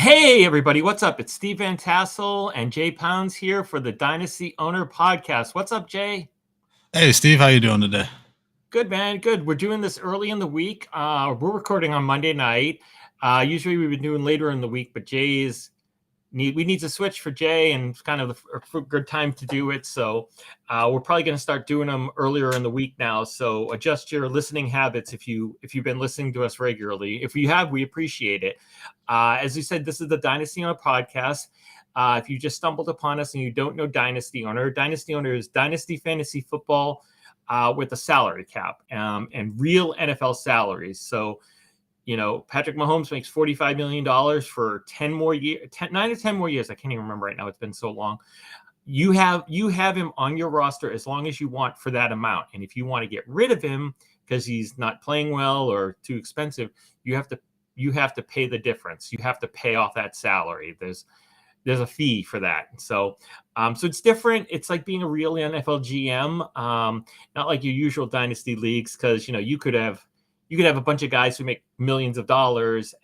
Hey, everybody. What's up? It's Steve Van Tassel and Jay Pounds here for the Dynasty Owner Podcast. What's up, Jay? Hey, Steve, how you doing today? Good, man. Good. We're doing this early in the week. We're recording on Monday night. Usually we've been doing later in the week, but we need to switch for Jay, and it's kind of a good time to do it. So we're probably going to start doing them earlier in the week now. So adjust your listening habits if you've been listening to us regularly. If you have, we appreciate it. As you said, this is the Dynasty Owner podcast. If you just stumbled upon us and you don't know Dynasty Owner is Dynasty Fantasy Football with a salary cap and real NFL salaries. So, Patrick Mahomes makes $45 million for 10 more years, 9 to 10 more years. I can't even remember right now. It's been so long. You have him on your roster as long as you want for that amount. And if you want to get rid of him because he's not playing well or too expensive, you have to pay the difference. You have to pay off that salary. There's a fee for that. So it's different. It's like being a real NFL GM, not like your usual dynasty leagues, because you could have a bunch of guys who make millions of dollars.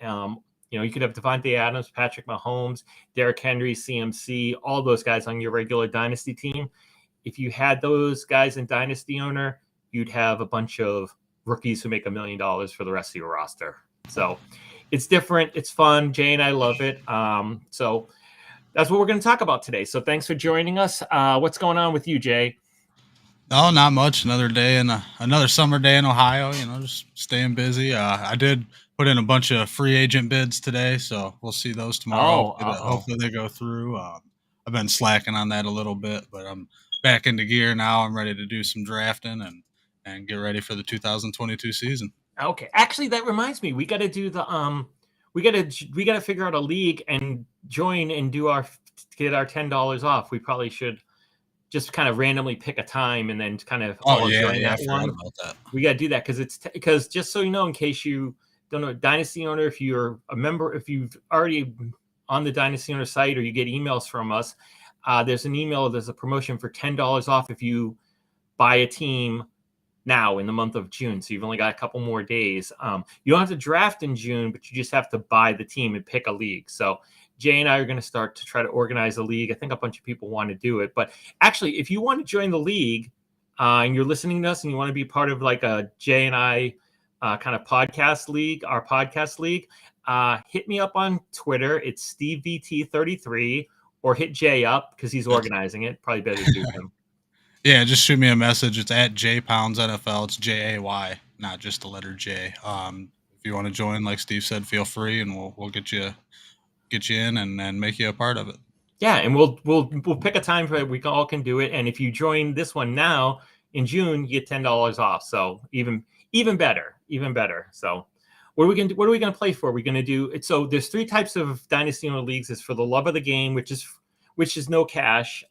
You could have Devontae Adams, Patrick Mahomes, Derrick Henry, CMC, all those guys on your regular dynasty team. If you had those guys in Dynasty Owner, you'd have a bunch of rookies who make $1 million for the rest of your roster. So it's different. It's fun. Jay and I love it. So that's what we're going to talk about today. So thanks for joining us. What's going on with you, Jay? Oh, not much. Another day and another summer day in Ohio. Just staying busy. I did put in a bunch of free agent bids today, so we'll see those tomorrow. Hopefully they go through. I've been slacking on that a little bit, but I'm back into gear now. I'm ready to do some drafting and get ready for the 2022 season. Okay, actually, that reminds me. We got to do the we got to figure out a league and join and get our $10 off. We probably should just kind of randomly pick a time and then kind of join that one. About that. We got to do that because just so you know, in case you don't know, Dynasty Owner, if you're a member, if you've already on the Dynasty Owner site or you get emails from us, there's a promotion for $10 off if you buy a team now in the month of June. So you've only got a couple more days. You don't have to draft in June, but you just have to buy the team and pick a league. So Jay and I are going to start to try to organize a league. I think a bunch of people want to do it. But actually, if you want to join the league and you're listening to us and you want to be part of like a Jay and I kind of podcast league, our podcast league, hit me up on Twitter. It's SteveVT33, or hit Jay up because he's organizing it. Probably better to do him. Yeah, just shoot me a message. It's at JPoundsNFL. It's JAY, not just the letter J. If you want to join, like Steve said, feel free, and we'll get you in and make you a part of it. Yeah, and we'll pick a time for it. We all can do it. And if you join this one now in June, you get $10 off. So even better. So what are we gonna play for? We're gonna do it. So there's 3 types of Dynasty Owner leagues. It's for the love of the game, which is no cash.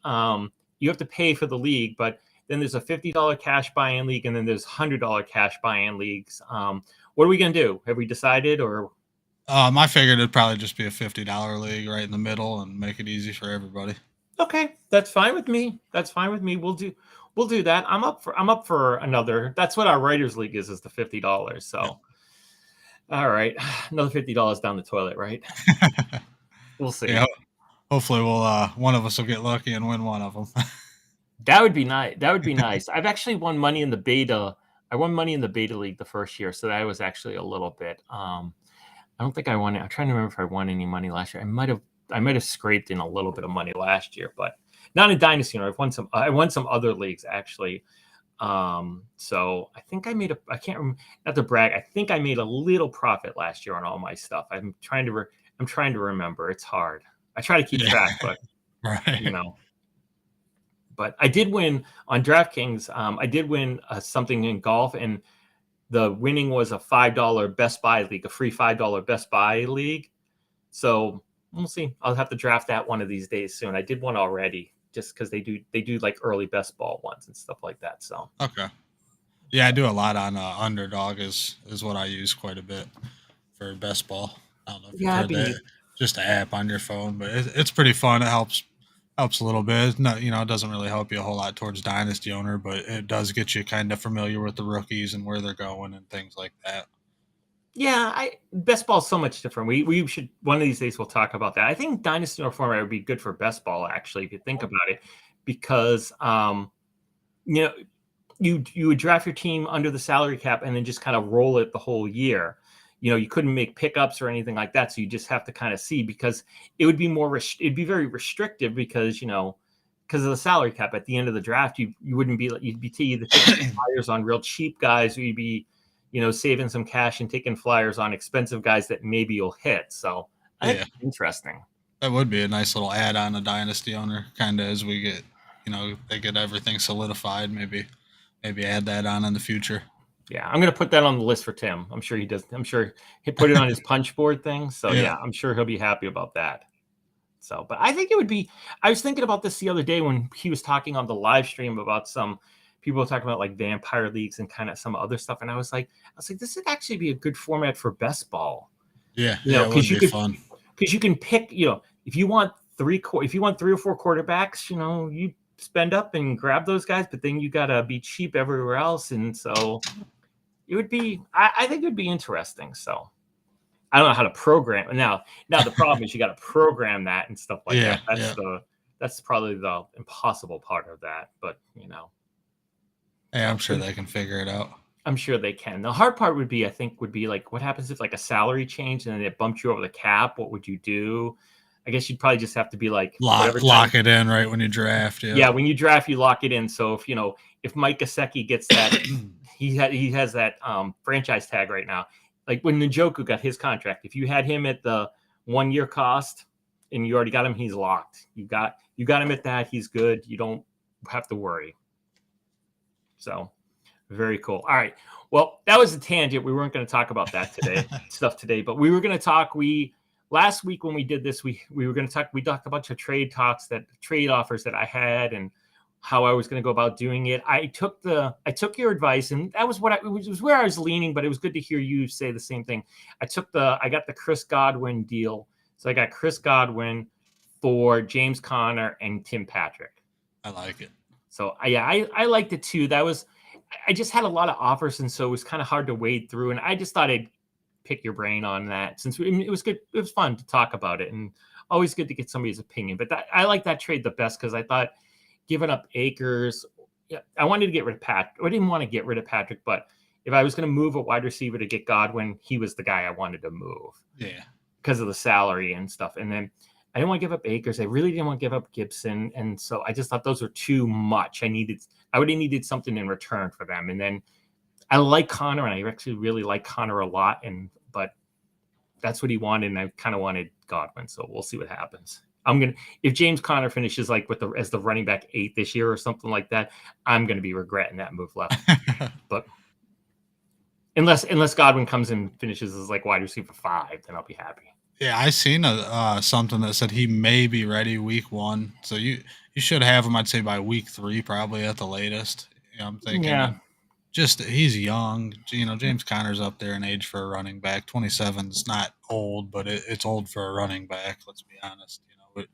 You have to pay for the league, but then there's a $50 cash buy-in league, and then there's $100 cash buy-in leagues. What are we gonna do? Have we decided, or? I figured it'd probably just be a $50 league right in the middle and make it easy for everybody. Okay, that's fine with me. We'll do that. I'm up for another. That's what our writers league is the $50. So, yeah. All right, another $50 down the toilet, right? We'll see. Yeah, hopefully, one of us will get lucky and win one of them. That would be nice. I've actually won money in the beta. I won money in the beta league the first year, so that was actually a little bit. I don't think I won it. I'm trying to remember if I won any money last year. I might have scraped in a little bit of money last year, but not in Dynasty. I won some other leagues actually. So I think I can't remember, not to brag. I think I made a little profit last year on all my stuff. I'm trying to remember. It's hard. I try to keep track, but right. But I did win on DraftKings. I did win something in golf, and the winning was a $5 Best Buy league, a free $5 Best Buy league. So we'll see. I'll have to draft that one of these days soon. I did one already, just because they do like early best ball ones and stuff like that. So okay, yeah, I do a lot on Underdog is what I use quite a bit for best ball. I don't know if you've heard that. Just an app on your phone, but it's pretty fun. It helps a little bit. It doesn't really help you a whole lot towards Dynasty Owner, but it does get you kind of familiar with the rookies and where they're going and things like that. Yeah, best ball is so much different. We should one of these days we'll talk about that. I think dynasty or format would be good for best ball actually, if you think about it, because you know you would draft your team under the salary cap and then just kind of roll it the whole year. You couldn't make pickups or anything like that, so you just have to kind of see, because it would be it'd be very restrictive, because because of the salary cap at the end of the draft, you wouldn't be you'd be either taking flyers on real cheap guys, or you'd be saving some cash and taking flyers on expensive guys that maybe you'll hit. So I think it's interesting. That would be a nice little add-on to dynasty owner, kind of, as we get they get everything solidified. Maybe add that on in the future. Yeah, I'm going to put that on the list for Tim. I'm sure he does. I'm sure he put it on his punch board thing. So yeah, I'm sure he'll be happy about that. So, but I think it would be, I was thinking about this the other day when he was talking on the live stream about some people talking about like vampire leagues and kind of some other stuff. And I was like, this would actually be a good format for best ball. Yeah. It would be fun. Because you can pick, if you want three or four quarterbacks, you spend up and grab those guys, but then you got to be cheap everywhere else. And so it would be, I think it would be interesting. So I don't know how to program. Now the problem is you got to program that and stuff like that. That's probably the impossible part of that. But yeah, I'm sure they can figure it out. I'm sure they can. The hard part would be like, what happens if like a salary change and then it bumped you over the cap? What would you do? I guess you'd probably just have to be like lock it in right when you draft. Yeah, when you draft, you lock it in. So if Mike Gesicki gets that, he has that franchise tag right now. Like when Njoku got his contract, if you had him at the 1 year cost and you already got him, he's locked. You got him at that. He's good. You don't have to worry. So very cool. All right. Well, that was a tangent. We weren't going to talk about that today, but we were going to talk. Last week when we did this, we were going to talk. We talked about your trade offers that I had and how I was going to go about doing it. I took your advice, and that was it was where I was leaning, but it was good to hear you say the same thing. I got the Chris Godwin deal. So I got Chris Godwin for James Conner and Tim Patrick. I like it. So I liked it too. I just had a lot of offers, and so it was kind of hard to wade through. And I just thought I'd pick your brain on that, since it was good. It was fun to talk about it, and always good to get somebody's opinion. But I like that trade the best, because I thought giving up Akers, I wanted to get rid of Patrick. I didn't want to get rid of Patrick, but if I was going to move a wide receiver to get Godwin, he was the guy I wanted to move. Yeah, because of the salary and stuff. And then I didn't want to give up Akers. I really didn't want to give up Gibson. And so I just thought those were too much. I would have needed something in return for them. And then I like Connor, and I actually really like Connor a lot. But that's what he wanted, and I kind of wanted Godwin. So we'll see what happens. If James Conner finishes like as the running back 8 this year or something like that, I'm going to be regretting that move left. But unless Godwin comes and finishes as like wide receiver 5, then I'll be happy. Yeah, I seen something that said he may be ready week 1. So you should have him, I'd say, by week 3, probably at the latest. I'm thinking, just he's young. James Conner's up there in age for a running back. 27 is not old, but it's old for a running back. Let's be honest.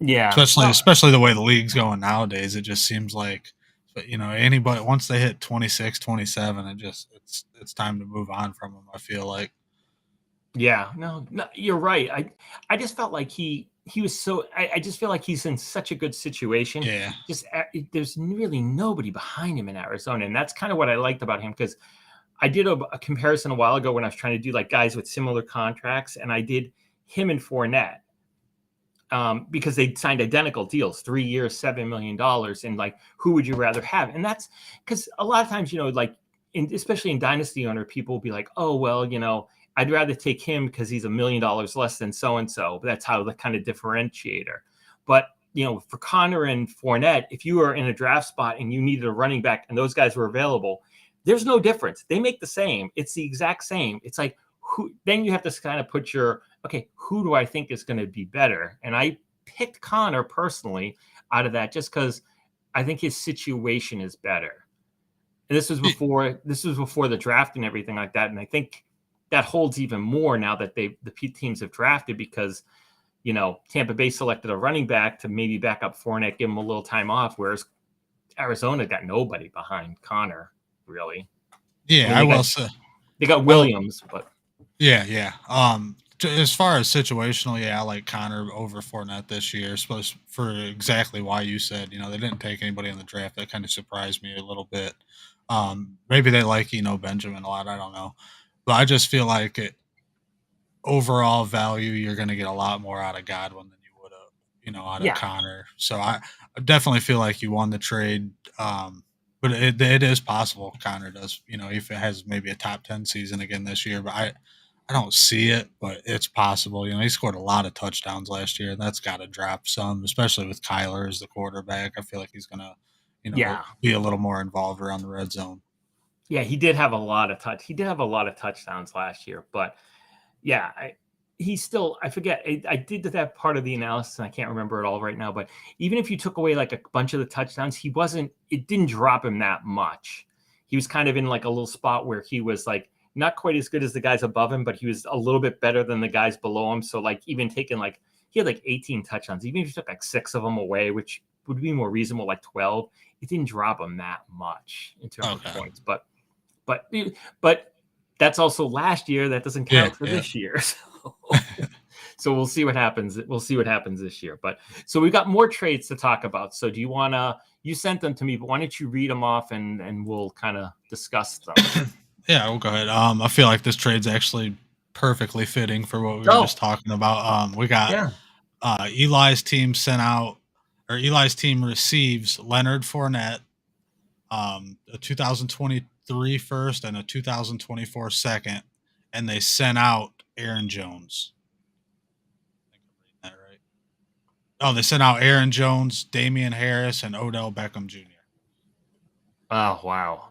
Especially the way the league's going nowadays, it just seems like, anybody once they hit 26, 27, it's time to move on from them. I feel like. Yeah, no, you're right. I just felt like he was so. I just feel like he's in such a good situation. Yeah. There's really nobody behind him in Arizona, and that's kind of what I liked about him, because I did a comparison a while ago when I was trying to do like guys with similar contracts, and I did him and Fournette. Because they signed identical deals, 3 years, $7 million. And like, who would you rather have? And that's because a lot of times, especially in Dynasty owner, people will be like, oh, well, I'd rather take him because he's $1 million less than so-and-so. That's how the kind of differentiator. But, for Connor and Fournette, if you were in a draft spot and you needed a running back and those guys were available, there's no difference. They make the same. It's the exact same. It's like, then you have to kind of put who do I think is going to be better? And I picked Connor personally out of that just because I think his situation is better. And this was before the draft and everything like that. And I think that holds even more now that the teams have drafted, because, Tampa Bay selected a running back to maybe back up Fournette, give him a little time off, whereas Arizona got nobody behind Connor, really. Yeah, I will say. They got Williams, but Yeah. As far as situational, yeah, I like Connor over Fournette this year, supposed for exactly why you said. They didn't take anybody in the draft. That kind of surprised me a little bit. Maybe they like Benjamin a lot. I don't know, but I just feel like overall value, you're going to get a lot more out of Godwin than you would have, out of Yeah. Connor. So I definitely feel like you won the trade. But it is possible Connor does, if it has maybe a top 10 season again this year, but I don't see it, but it's possible. He scored a lot of touchdowns last year, and that's got to drop some, especially with Kyler as the quarterback. I feel like he's going to, Yeah. be a little more involved around the red zone. Yeah, he did have a lot of touchdowns last year, but yeah, I forget. I did that part of the analysis, and I can't remember it all right now. But even if you took away like a bunch of the touchdowns, it didn't drop him that much. He was kind of in like a little spot where he was like not quite as good as the guys above him, but he was a little bit better than the guys below him. So like even taking like he had like 18 touchdowns, even if you took like 6 of them away, which would be more reasonable, like 12, it didn't drop him that much in terms of points. But that's also last year. That doesn't count for this year. So we'll see what happens. We'll see what happens this year. But so we've got more trades to talk about. So do you want to? You sent them to me, but why don't you read them off and we'll kind of discuss them? Yeah, we'll go ahead. I feel like this trade's actually perfectly fitting for what we were just talking about. We got Eli's team receives Leonard Fournette, a 2023 first and a 2024 second, and they sent out Aaron Jones. I think I'm reading that right. Oh, they sent out Aaron Jones, Damian Harris, and Odell Beckham Jr. Oh, wow.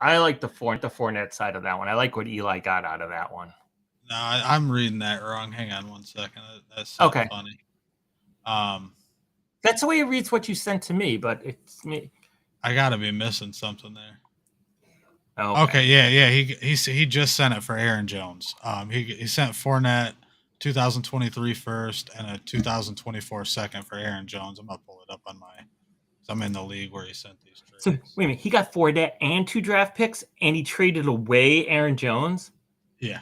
I like the Fournette side of that one. I like what Eli got out of that one. No, I'm reading that wrong. Hang on one second. That's so funny. That's the way it reads what you sent to me, but it's me. I gotta be missing something there. Okay, yeah. He just sent it for Aaron Jones. He sent Fournette 2023 first and a 2024 second for Aaron Jones. I'm gonna pull it up on my. I'm in the league where he sent these trades. So wait a minute, he got Fournette and 2 draft picks, and he traded away Aaron Jones. Yeah,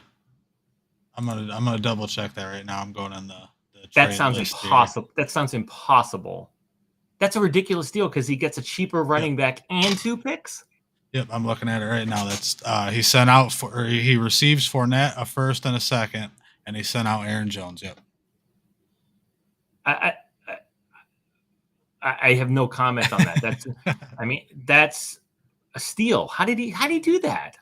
I'm gonna double check that right now. I'm going on the that sounds impossible. That sounds impossible. That's a ridiculous deal because he gets a cheaper running back and 2 picks. Yep, I'm looking at it right now. That's he sent out he receives Fournette a first and a second, and he sent out Aaron Jones. Yep. I have no comment on that. That's that's a steal. How did he do that?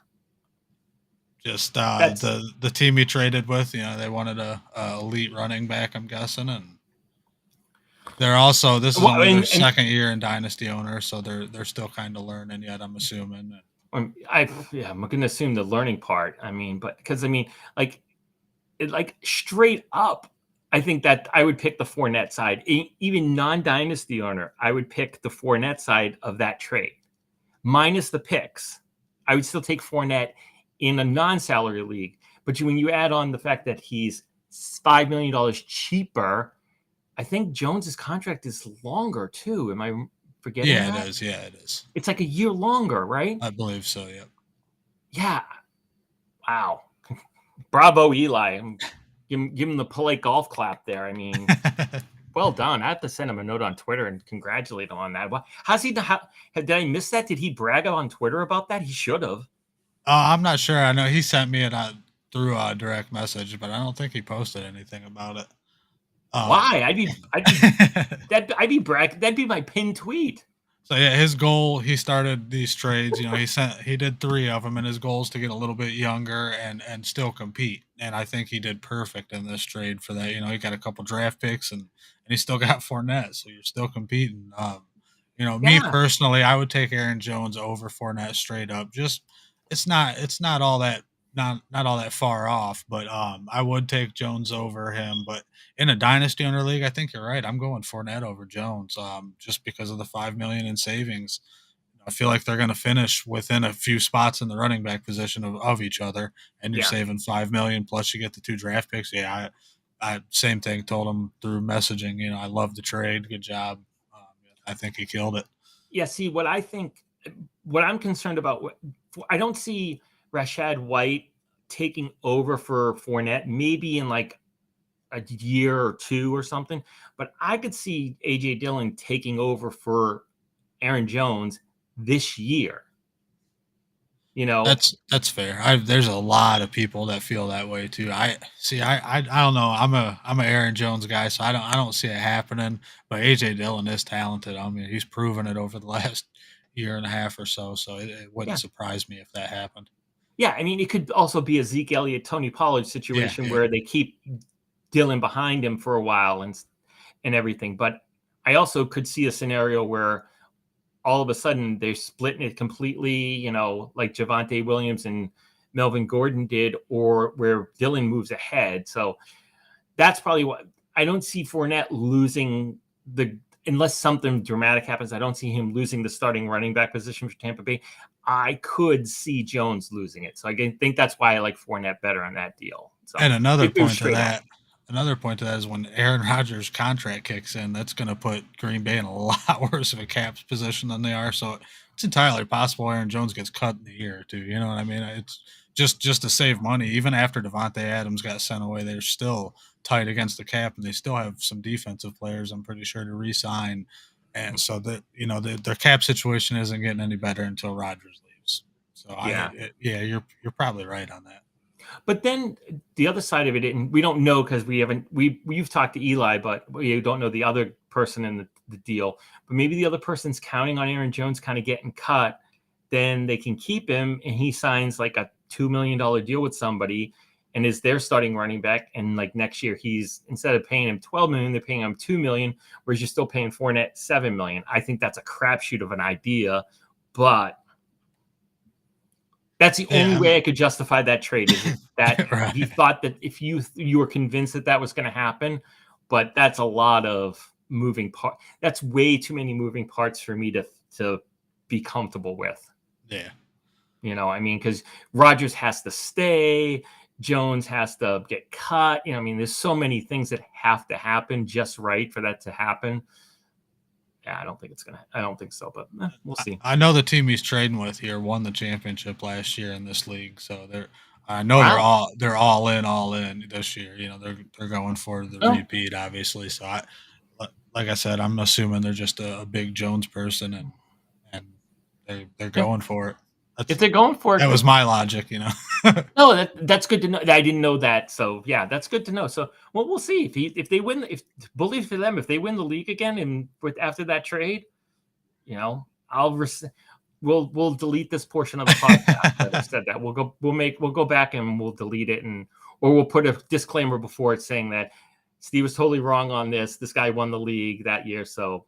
Just the team he traded with, they wanted a elite running back, I'm guessing, and they're also this is only their second year in Dynasty owner, so they're still kind of learning yet, I'm assuming. I'm going to assume the learning part. But because like straight up, I think that I would pick the Fournette side. Even non-Dynasty owner, I would pick the Fournette side of that trade. Minus the picks, I would still take Fournette in a non-salary league. But when you add on the fact that he's $5 million cheaper, I think Jones's contract is longer too. Am I forgetting that? It is. Yeah, it is. It's like a year longer, right? I believe so, yeah. Yeah. Wow. Bravo, Eli. Give him the polite golf clap there. Well done. I have to send him a note on Twitter and congratulate him on that. How's he? Did I miss that? Did he brag on Twitter about that? He should have. I'm not sure. I know he sent me it through a direct message, but I don't think he posted anything about it. Why? I'd be bragging. That'd be my pinned tweet. So yeah, his goal, he started these trades, he did 3 of them, and his goal is to get a little bit younger and still compete. And I think he did perfect in this trade for that. He got a couple draft picks and he still got Fournette, so you're still competing. Me personally, I would take Aaron Jones over Fournette straight up. Just it's not all that not all that far off, but I would take Jones over him. But in a dynasty owner league, I think you're right. I'm going Fournette over Jones, just because of the $5 million in savings. I feel like they're going to finish within a few spots in the running back position of each other, and you're saving $5 million plus you get the 2 draft picks. Yeah, I same thing. Told him through messaging. I love the trade. Good job. I think he killed it. Yeah. See, what I'm concerned about. I don't see Rashad White taking over for Fournette, maybe in like a year or two or something. But I could see A.J. Dillon taking over for Aaron Jones this year. That's fair. There's a lot of people that feel that way too. I don't know. I'm a Aaron Jones guy, so I don't see it happening. But AJ Dillon is talented. I mean, he's proven it over the last year and a half or so. So it wouldn't surprise me if that happened. Yeah, I mean, it could also be a Zeke Elliott, Tony Pollard situation where they keep Dillon behind him for a while and everything. But I also could see a scenario where all of a sudden they're splitting it completely, like Javonte Williams and Melvin Gordon did, or where Dillon moves ahead. So that's probably what I don't see Fournette losing unless something dramatic happens. I don't see him losing the starting running back position for Tampa Bay. I could see Jones losing it. So I think that's why I like Fournette better on that deal. So, and another point to that is when Aaron Rodgers' contract kicks in, that's going to put Green Bay in a lot worse of a cap position than they are. So it's entirely possible Aaron Jones gets cut in a year or two. You know what I mean? It's just to save money. Even after Devontae Adams got sent away, they're still tight against the cap, and they still have some defensive players, I'm pretty sure, to re-sign. And so that their cap situation isn't getting any better until Rodgers leaves. So you're probably right on that. But then the other side of it, and we don't know because we've talked to Eli, but we don't know the other person in the deal. But maybe the other person's counting on Aaron Jones kind of getting cut. Then they can keep him, and he signs like a $2 million deal with somebody, and is their starting running back. And like next year, he's instead of paying him $12 million, they're paying him $2 million, whereas you're still paying Fournette $7 million. I think that's a crapshoot of an idea, but that's the only way I could justify that trade. Is that right. He thought that if you were convinced that was going to happen, but that's a lot of moving parts. That's way too many moving parts for me to be comfortable with. Yeah. I mean, because Rodgers has to stay, Jones has to get cut. I mean, there's so many things that have to happen just right for that to happen. Yeah, I don't think so, but we'll see. I know the team he's trading with here won the championship last year in this league, so they're all in this year. They're going for the repeat, obviously. So like I said, I'm assuming they're just a big Jones person, and they're going for it. If they're going for it, that was my logic, No, that's good to know. I didn't know that, so yeah, that's good to know. So, well, we'll see if they win. If bully for them, if they win the league again, and after that trade, we'll delete this portion of the podcast that I said that. We'll go back and we'll delete it, or we'll put a disclaimer before it saying that Steve was totally wrong on this. This guy won the league that year, so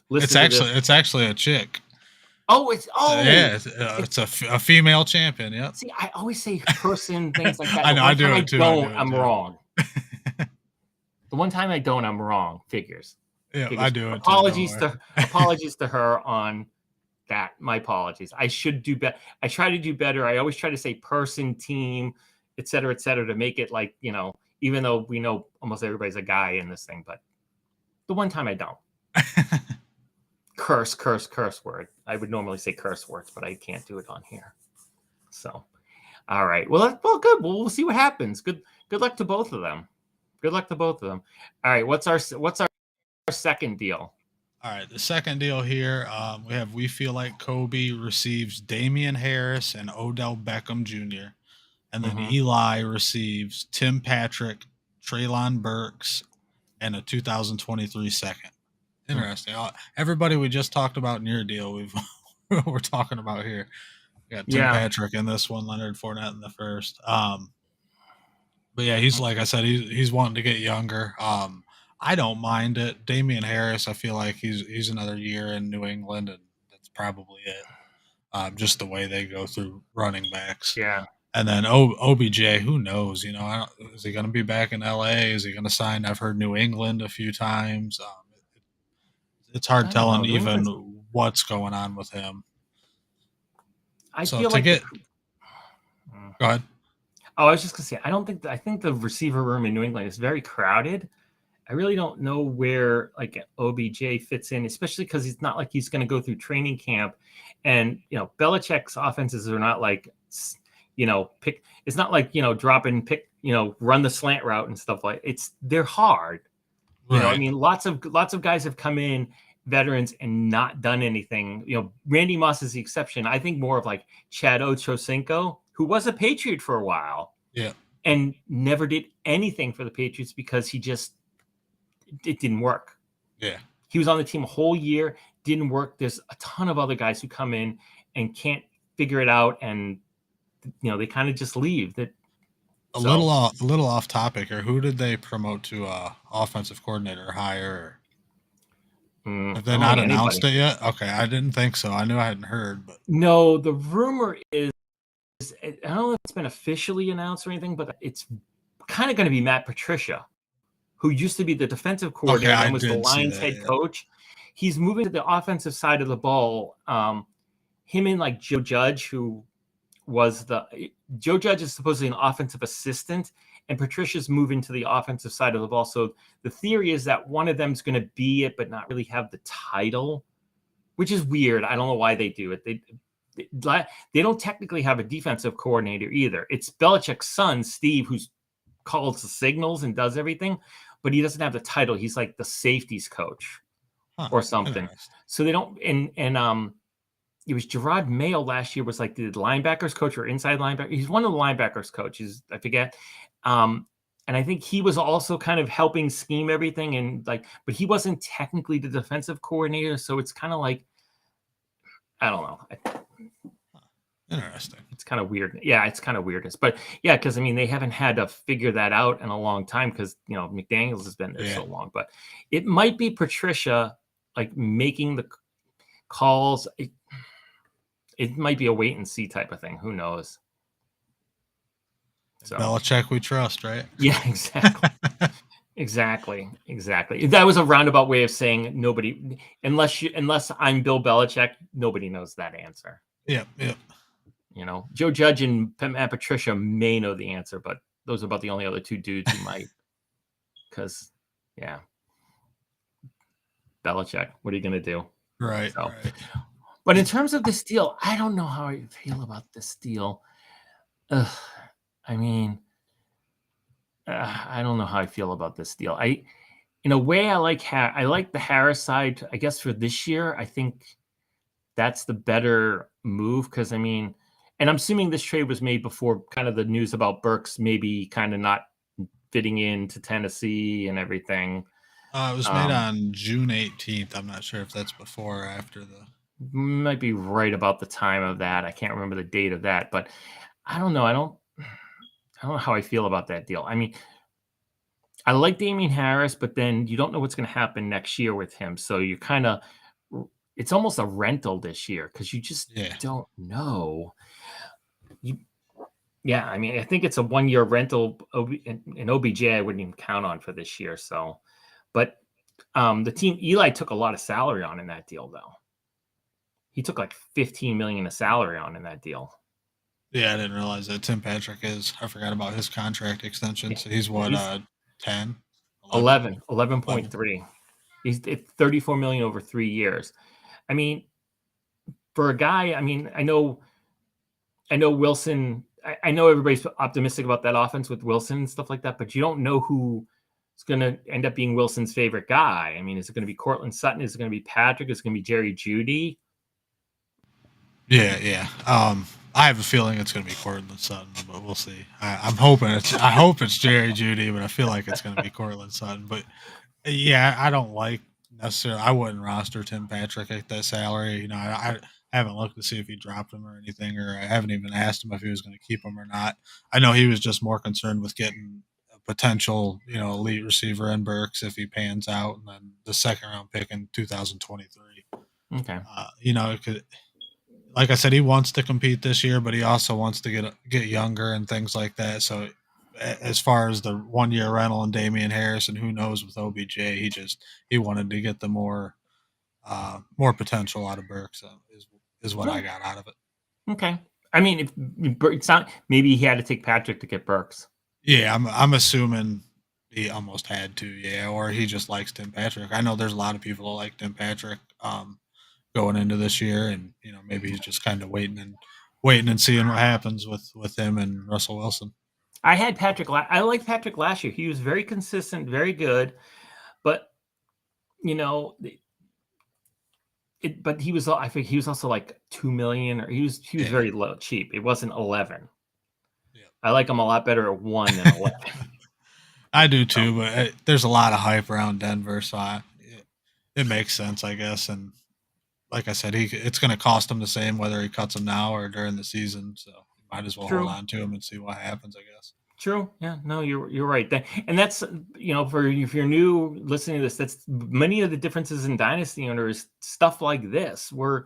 it's actually a chick. It's a female champion. Yeah. See, I always say person things like that. I know. I do it too. I'm wrong. The one time I don't, I'm wrong. Figures. Yeah, I do it. Apologies to her on that. My apologies. I should do better. I try to do better. I always try to say person, team, et cetera, to make it like even though we know almost everybody's a guy in this thing, but the one time I don't. Curse word. I would normally say curse words, but I can't do it on here. So, all right. Well, good. Well, we'll see what happens. Good luck to both of them. All right. What's our second deal? All right. The second deal here, we feel like Kobe receives Damian Harris and Odell Beckham Jr. And then Eli receives Tim Patrick, Treylon Burks, and a 2023 second. Interesting. Everybody we just talked about in your deal, we're talking about here. We got Tim Patrick in this one, Leonard Fournette in the first. But yeah, he's like I said, he's wanting to get younger. I don't mind it. Damian Harris, I feel like he's another year in New England, and that's probably it. Just the way they go through running backs. Yeah. And then OBJ, who knows? Is he going to be back in LA? Is he going to sign? I've heard New England a few times. It's hard telling even what's going on with him. Go ahead. Oh, I was just going to say, I think the receiver room in New England is very crowded. I really don't know where like OBJ fits in, especially because it's not like he's going to go through training camp. And, Belichick's offenses are not like, pick. It's not like, drop and pick, run the slant route and stuff like they're hard. I mean, lots of guys have come in, veterans, and not done anything. Randy Moss is the exception. I think more of like Chad Ochocinco, who was a Patriot for a while. Yeah. And never did anything for the Patriots because it didn't work. Yeah. He was on the team a whole year, didn't work. There's a ton of other guys who come in and can't figure it out, and they kind of just leave. A little off topic, or who did they promote to offensive coordinator hire? Have they not announced it yet? Okay, I didn't think so. I knew I hadn't heard, but no. The rumor is, I don't know if it's been officially announced or anything, but it's kind of going to be Matt Patricia, who used to be the defensive coordinator and was the Lions head coach. He's moving to the offensive side of the ball. Him and like Joe Judge, who was Joe Judge is supposedly an offensive assistant, and Patricia's moving to the offensive side of the ball. So the theory is that one of them's going to be it, but not really have the title, which is weird. I don't know why they do it. They don't technically have a defensive coordinator either. It's Belichick's son, Steve, who calls the signals and does everything, but he doesn't have the title. He's like the safeties coach or something. So they don't. And it was Gerard Mayo last year was like the linebackers coach or inside linebacker. He's one of the linebackers coaches. I forget. And I think he was also kind of helping scheme everything and but he wasn't technically the defensive coordinator. So it's kind of like, I don't know. Interesting. It's kind of weird. Yeah, it's kind of weirdness. But yeah, because I mean, they haven't had to figure that out in a long time because McDaniels has been there so long. But it might be Patricia like making the calls. It might be a wait and see type of thing. Who knows? So Belichick, we trust, right? Yeah, exactly. exactly. That was a roundabout way of saying nobody, unless I'm Bill Belichick, nobody knows that answer. Yeah. Joe Judge and Patricia may know the answer, but those are about the only other two dudes who might. Because, yeah, Belichick, what are you going to do? Right. But in terms of this deal, I don't know how I feel about this deal. I mean, I don't know how I feel about this deal. In a way, I like the Harris side. I guess for this year, I think that's the better move because I mean, and I'm assuming this trade was made before kind of the news about Burks maybe kind of not fitting into Tennessee and everything. It was made on June 18th. I'm not sure if that's before or after might be right about the time of that. I can't remember the date of that, but I don't know. I don't know how I feel about that deal. I mean, I like Damian Harris, but then you don't know what's going to happen next year with him. So you kind of, it's almost a rental this year because you just don't know. I mean, I think it's a 1-year rental in OBJ. I wouldn't even count on for this year. So, but the team, Eli took a lot of salary on in that deal, though. He took like $15 million of salary on in that deal. Yeah, I didn't realize that Tim Patrick is. I forgot about his contract extension. So he's what, 10? 11.3. He's $34 million over 3 years. I mean, for a guy, I mean, I know Wilson. I know everybody's optimistic about that offense with Wilson and stuff like that, but you don't know who is going to end up being Wilson's favorite guy. I mean, is it going to be Cortland Sutton? Is it going to be Patrick? Is it going to be Jerry Jeudy? Yeah. I have a feeling it's going to be Cortland Sutton, but we'll see. I hope it's Jerry Jeudy, but I feel like it's going to be Cortland Sutton. But yeah, I don't like necessarily. I wouldn't roster Tim Patrick at that salary. I haven't looked to see if he dropped him or anything, or I haven't even asked him if he was going to keep him or not. I know he was just more concerned with getting a potential, elite receiver in Burks if he pans out, and then the second round pick in 2023. Okay. Like I said, he wants to compete this year, but he also wants to get younger and things like that. So as far as the 1-year rental and Damian Harris and who knows with OBJ, he wanted to get the more potential out of Burks is what I got out of it. Okay. I mean, if it's not, maybe he had to take Patrick to get Burks. Yeah, I'm assuming he almost had to, yeah, or he just likes Tim Patrick. I know there's a lot of people that like Tim Patrick going into this year, and maybe he's just kind of waiting and waiting and seeing what happens with him and Russell Wilson. I had Patrick. I liked Patrick last year. He was very consistent, very good, but but he was. I think he was also like $2 million, or he was very low, cheap. It wasn't 11. Yeah. I like him a lot better at 1 than 11. I do too, but there's a lot of hype around Denver, so it makes sense, I guess. And like I said, it's going to cost him the same whether he cuts him now or during the season. So might as well hold on to him and see what happens, I guess. True. Yeah. No, you're right. And that's if you're new listening to this, that's many of the differences in Dynasty owners. Stuff like this, we're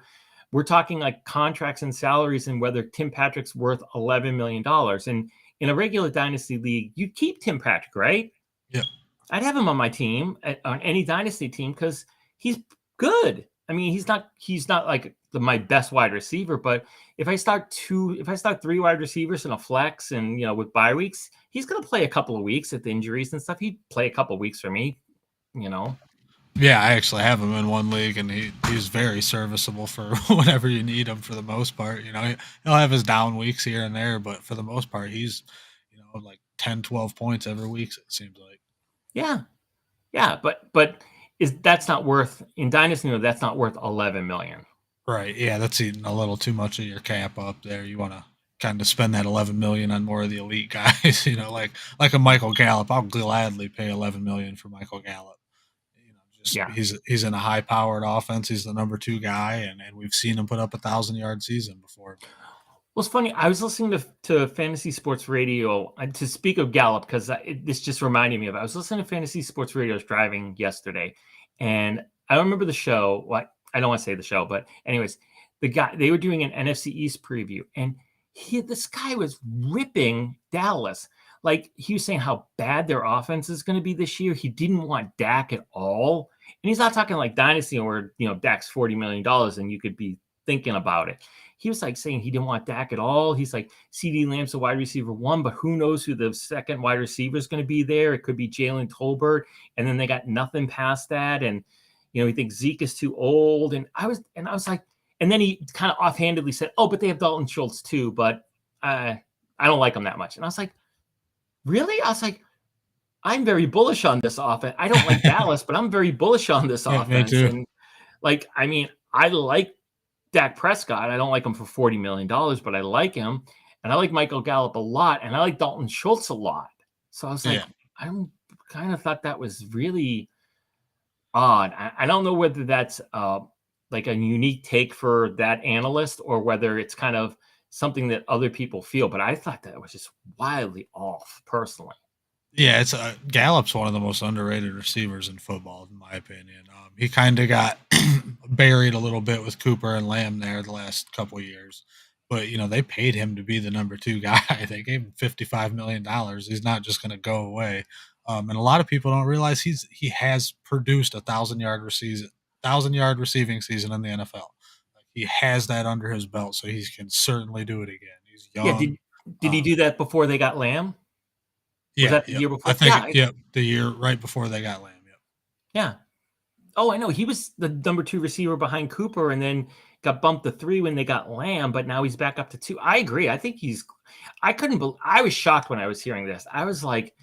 talking like contracts and salaries and whether Tim Patrick's worth $11 million. And in a regular Dynasty league, you keep Tim Patrick, right? Yeah. I'd have him on my team, on any Dynasty team, because he's good. I mean, he's not like my best wide receiver, but if I start 3 wide receivers in a flex and, with bye weeks, he's going to play a couple of weeks at the injuries and stuff. He'd play a couple of weeks for me, Yeah, I actually have him in one league, and he's very serviceable for whenever you need him for the most part. He'll have his down weeks here and there, but for the most part, he's, like 10, 12 points every week, it seems like. Yeah. Yeah, but that's not worth, in Dynasty, that's not worth $11 million. Right. Yeah, that's eating a little too much of your cap up there. You want to kind of spend that $11 million on more of the elite guys, like a Michael Gallup. I'll gladly pay $11 million for Michael Gallup. He's in a high powered offense. He's the number 2 guy, and we've seen him put up 1,000-yard season before. Well, it's funny. I was listening to Fantasy Sports Radio to speak of Gallup, because this just reminded me of it. I was listening to Fantasy Sports Radio. I was driving yesterday, and I don't remember the show. I don't want to say the show, but anyways, they were doing an NFC East preview, and this guy was ripping Dallas. Like, he was saying how bad their offense is going to be this year. He didn't want Dak at all. And he's not talking like Dynasty where, Dak's $40 million and you could be thinking about it. He was like saying he didn't want Dak at all. He's like, CeeDee Lamb's a wide receiver 1, but who knows who the second wide receiver is going to be there. It could be Jalen Tolbert. And then they got nothing past that. And, he thinks Zeke is too old. And I was like, and then he kind of offhandedly said, oh, but they have Dalton Schultz too, but I don't like him that much. And I was like, really? I was like, I'm very bullish on this offense. I don't like Dallas, but I'm very bullish on this offense. Me too. And I like Dak Prescott. I don't like him for $40 million, but I like him. And I like Michael Gallup a lot. And I like Dalton Schultz a lot. So I was like, I kind of thought that was really odd. I don't know whether that's like a unique take for that analyst or whether it's kind of something that other people feel, but I thought that was just wildly off personally. Yeah, it's Gallup's one of the most underrated receivers in football, in my opinion. He kind of got buried a little bit with Cooper and Lamb there the last couple of years, but they paid him to be the number 2 guy. They gave him $55 million. He's not just going to go away. And a lot of people don't realize he has produced 1,000-yard receiving season in the NFL. He has that under his belt, so he can certainly do it again. He's young. Yeah, did he do that before they got Lamb? Was that the year before? I think, the year right before they got Lamb. Yep. Yeah. Oh, I know. He was the number 2 receiver behind Cooper, and then got bumped to 3 when they got Lamb, but now he's back up to 2. I agree. I think I was shocked when I was hearing this. I was like,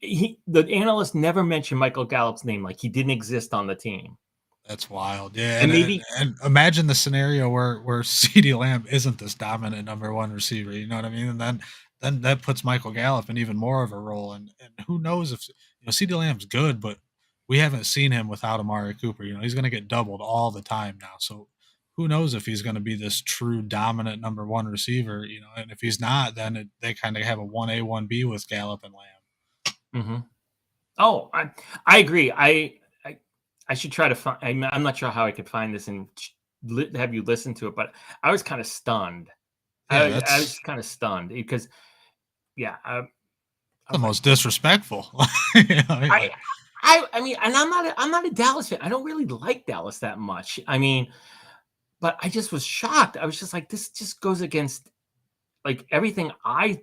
the analyst never mentioned Michael Gallup's name, like he didn't exist on the team. That's wild. Yeah. And imagine the scenario where CeeDee Lamb isn't this dominant number 1 receiver. You know what I mean? And then that puts Michael Gallup in even more of a role. And who knows if CeeDee Lamb's good, but we haven't seen him without Amari Cooper. He's going to get doubled all the time now. So who knows if he's going to be this true dominant number 1 receiver, and if he's not, then they kind of have a 1A, 1B with Gallup and Lamb. Mm-hmm. Oh, I agree. I should try to find. I'm not sure how I could find this and have you listen to it, but I was kind of stunned. Yeah, I was kind of stunned because, the most disrespectful. I mean, and I'm not a Dallas fan. I don't really like Dallas that much. I mean, but I just was shocked. I was just like, this just goes against like everything I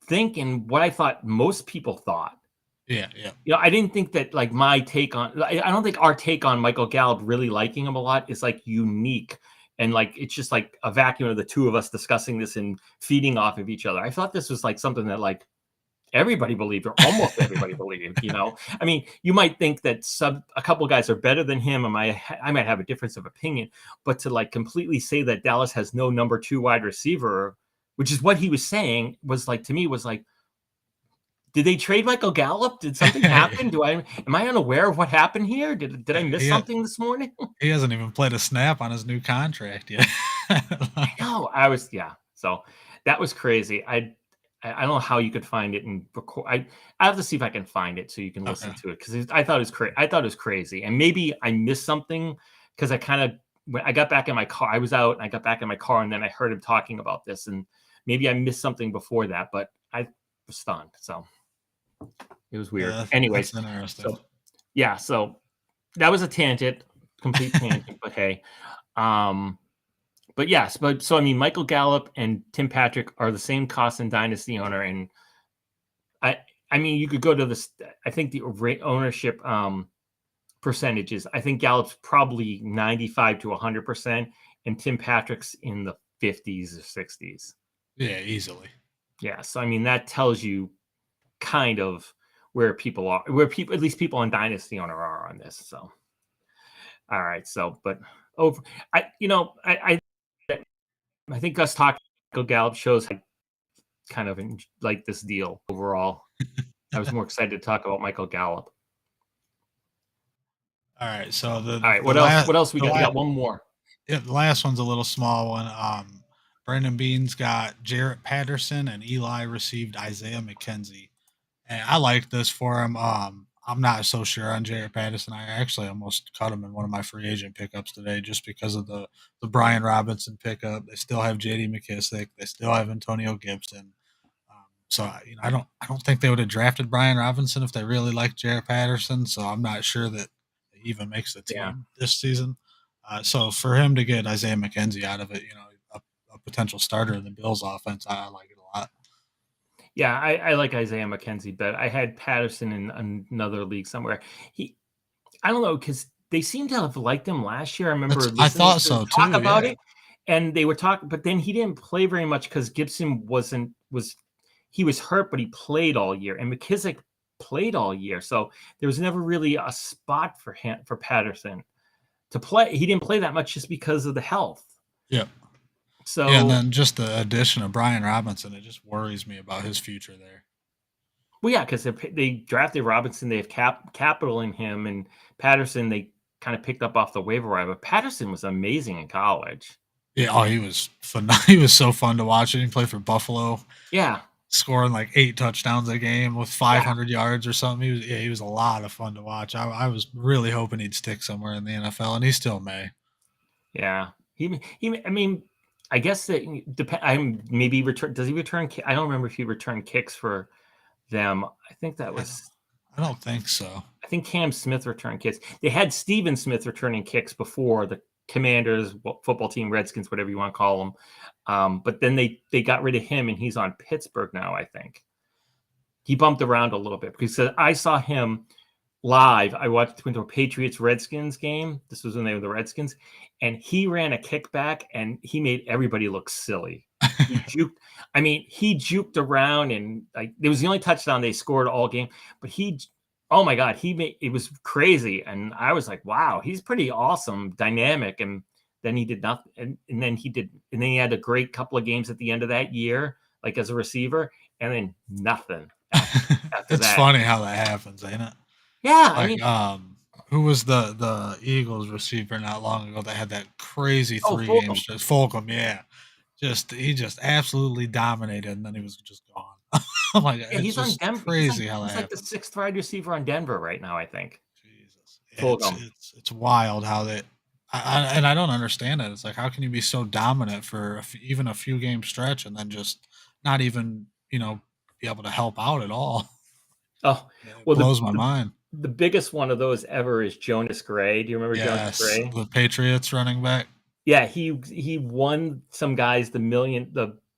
think and what I thought most people thought. Yeah. I didn't think that like my take on. I don't think our take on Michael Gallup really liking him a lot is like unique and like it's just like a vacuum of the two of us discussing this and feeding off of each other. I thought this was like something that like everybody believed, or almost everybody believed. I mean, you might think that a couple guys are better than him, and I might have a difference of opinion, but to like completely say that Dallas has no number 2 wide receiver, which is what he was saying, was like, to me, was like, did they trade Michael Gallup? Did something happen? Am I unaware of what happened here? Did I miss something this morning? He hasn't even played a snap on his new contract yet. I know. So that was crazy. I don't know how you could find it and record. I have to see if I can find it so you can listen to it, because I thought it was crazy, and maybe I missed something because when I got back in my car, I was out and I got back in my car, and then I heard him talking about this, and maybe I missed something before that, but I was stunned. So it was weird. Anyways, that's interesting. So that was a tangent, complete tangent, but hey. But yes, so I mean, Michael Gallup and Tim Patrick are the same cost and Dynasty owner, and I mean, you could go to this. I think the ownership percentages. I think Gallup's probably 95 to 100%, and Tim Patrick's in the 50s or 60s. Yeah, easily. Yeah, so I mean, that tells you kind of where people are, at least people on Dynasty owner are on this. So, all right. So, but I think us talking about Gallup shows how kind of like this deal overall. I was more excited to talk about Michael Gallup. All right. So all right. What else we got? We got one more. Yeah, the last one's a little small one. Brandon Beans got Jarrett Patterson, and Eli received Isaiah McKenzie. And I like this for him. I'm not so sure on Jarrett Patterson. I actually almost cut him in one of my free agent pickups today just because of the Brian Robinson pickup. They still have J.D. McKissick. They still have Antonio Gibson. So I don't think they would have drafted Brian Robinson if they really liked Jarrett Patterson. So I'm not sure that he even makes the team this season. So for him to get Isaiah McKenzie out of it, a potential starter in the Bills offense, I like it a lot. Yeah, I like Isaiah McKenzie, but I had Patterson in another league somewhere. I don't know, because they seem to have liked him last year. I remember I thought so talk too, about it, and they were talking, but then he didn't play very much because Gibson was hurt, but he played all year, and McKissick played all year, so there was never really a spot for Patterson to play. He didn't play that much just because of the health. Yeah. So and then just the addition of Brian Robinson, it just worries me about his future there. Well, yeah, because they drafted Robinson, they have capital in him, and Patterson they kind of picked up off the waiver wire. But Patterson was amazing in college. Yeah, he was fun. He was so fun to watch. He played for Buffalo. Yeah, scoring like 8 touchdowns a game with 500 yards or something. He was a lot of fun to watch. I was really hoping he'd stick somewhere in the NFL, and he still may. Yeah, he. I mean, I guess that maybe return. Does he return? I don't remember if he returned kicks for them. I think that was. I don't think so. I think Cam Smith returned kicks. They had Steven Smith returning kicks before the Commanders, football team, Redskins, whatever you want to call them. But then they got rid of him, and he's on Pittsburgh now, I think. He bumped around a little bit because I saw him live. I went to a Patriots-Redskins game. This was when they were the Redskins. And he ran a kickback, and he made everybody look silly. He juked around, and it was the only touchdown they scored all game. But oh my God, it was crazy. And I was like, wow, he's pretty awesome, dynamic. And then he did nothing. And then he had a great couple of games at the end of that year, like as a receiver, and then nothing after it's that. Funny how that happens, ain't it? Yeah. Who was the Eagles receiver not long ago that had that crazy 3 games? Just Fulgham, yeah. He just absolutely dominated, and then he was just gone. I'm like, yeah, he's on Denver. Crazy how that happens. He's like the 6th wide receiver on Denver right now, I think. Jesus, yeah, it's wild how they. I don't understand it. It's like, how can you be so dominant for even a few game stretch and then just not even be able to help out at all? Oh, it blows my mind. The biggest one of those ever is Jonas Gray. Do you remember Jonas Gray? The Patriots running back. Yeah, he won some guys the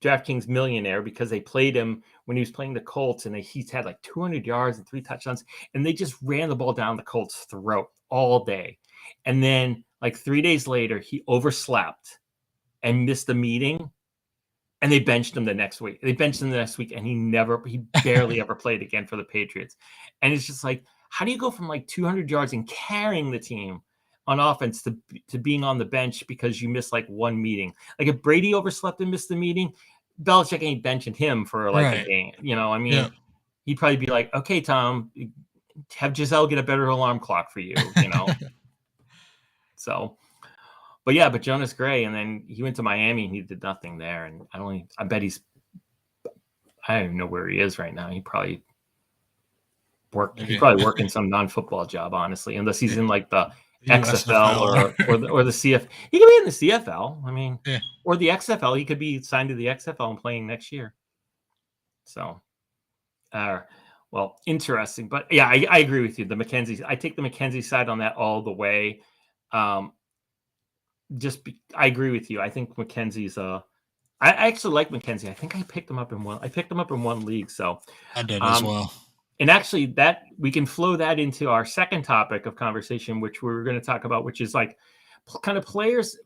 DraftKings millionaire because they played him when he was playing the Colts, and he's had like 200 yards and 3 touchdowns, and they just ran the ball down the Colts' throat all day. And then like 3 days later, he overslept and missed a meeting, and they benched him the next week. And he barely ever played again for the Patriots. And it's just like, how do you go from like 200 yards and carrying the team on offense to being on the bench because you missed like one meeting? Like if Brady overslept and missed the meeting, Belichick ain't benching him for like a game. He'd probably be like, okay, Tom, have Giselle get a better alarm clock for you, So, but Jonas Gray, and then he went to Miami and he did nothing there. And I don't even know where he is right now. He's probably working some non-football job, honestly, unless he's in like the XFL or the CFL. He could be in the CFL. Or the XFL. He could be signed to the XFL and playing next year. So, interesting. But yeah, I agree with you. I take the McKenzie side on that all the way. I agree with you. I think McKenzie's I actually like McKenzie. I think I picked him up in one league. So I did as well. And actually, that we can flow that into our second topic of conversation, which we're going to talk about, which is like kind of players.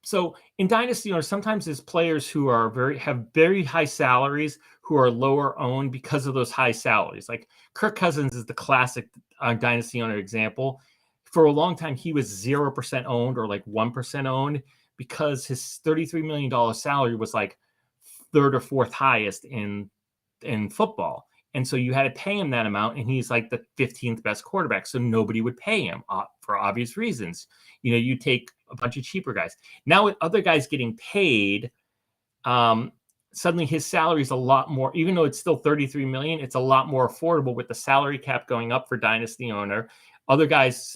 So in Dynasty, sometimes there's players who have very high salaries who are lower owned because of those high salaries. Like Kirk Cousins is the classic Dynasty owner example. For a long time, he was 0% owned or like 1% owned because his $33 million salary was like third or fourth highest in football. And so you had to pay him that amount, and he's like the 15th best quarterback. So nobody would pay him for obvious reasons. You take a bunch of cheaper guys. Now with other guys getting paid, suddenly his salary is a lot more, even though it's still $33 million, it's a lot more affordable with the salary cap going up for Dynasty owner. Other guys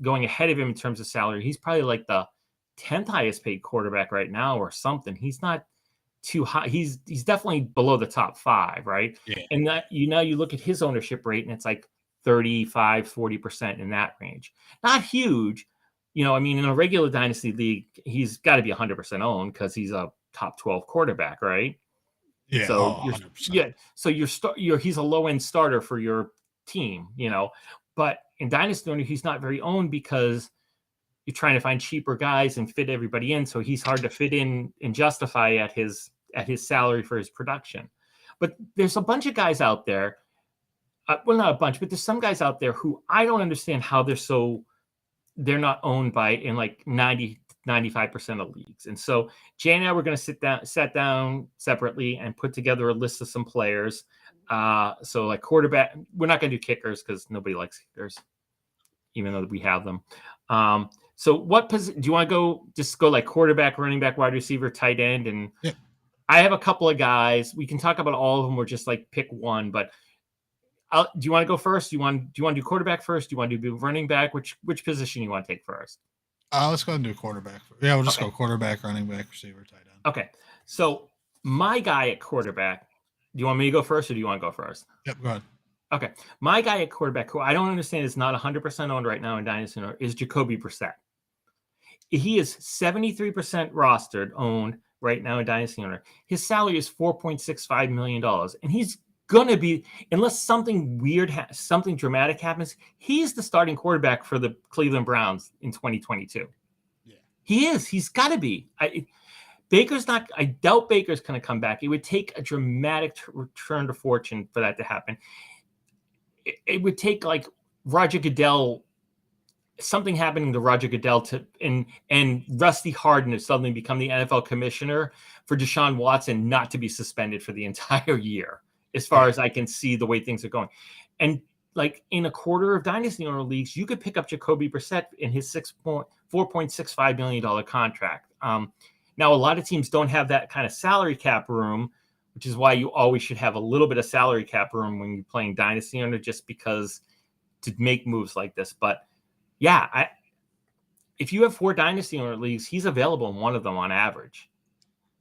going ahead of him in terms of salary. He's probably like the 10th highest paid quarterback right now or something. He's not too high. He's definitely below the top 5, right? Yeah. And that you look at his ownership rate and it's like 35-40% in that range. Not huge. In a regular Dynasty league, he's got to be 100% owned because he's a top 12 quarterback, right? Yeah. So 100%. So he's a low end starter for your team, But in Dynasty owner, he's not very owned because you're trying to find cheaper guys and fit everybody in. So he's hard to fit in and justify at his salary for his production. But there's a bunch of guys out there. Not a bunch, but there's some guys out there who I don't understand how they're not owned by in like 90-95% of leagues. And so Jay and I were going to sat down separately and put together a list of some players. So like quarterback, we're not going to do kickers because nobody likes kickers, even though we have them. So what position do you want to go like quarterback, running back, wide receiver, tight end? And yeah. I have a couple of guys. We can talk about all of them or just like pick one, but do you want to go first? Do you want to do quarterback first? Do you want to do running back? Which position you want to take first? Let's go and do quarterback. Yeah, we'll just go quarterback, running back, receiver, tight end. Okay. So my guy at quarterback, do you want me to go first or do you want to go first? Yep, go ahead. Okay. My guy at quarterback, who I don't understand is not 100% owned right now in Dynasty, is Jacoby Brissett. He is 73% rostered, owned right now in Dynasty owner. His salary is $4.65 million. And he's going to be, unless something weird, something dramatic happens, he's the starting quarterback for the Cleveland Browns in 2022. Yeah. He is. He's got to be. I doubt Baker's going to come back. It would take a dramatic return to fortune for that to happen. It would take like Roger Goodell, something happening to Roger Goodell and Rusty Hardin to suddenly become the NFL commissioner for Deshaun Watson not to be suspended for the entire year, as far as I can see the way things are going. And like in a quarter of Dynasty owner leagues, you could pick up Jacoby Brissett in his $4.65 million contract. Now, a lot of teams don't have that kind of salary cap room, which is why you always should have a little bit of salary cap room when you're playing Dynasty owner, just because to make moves like this. But yeah, if you have 4 Dynasty owner leagues, he's available in one of them on average,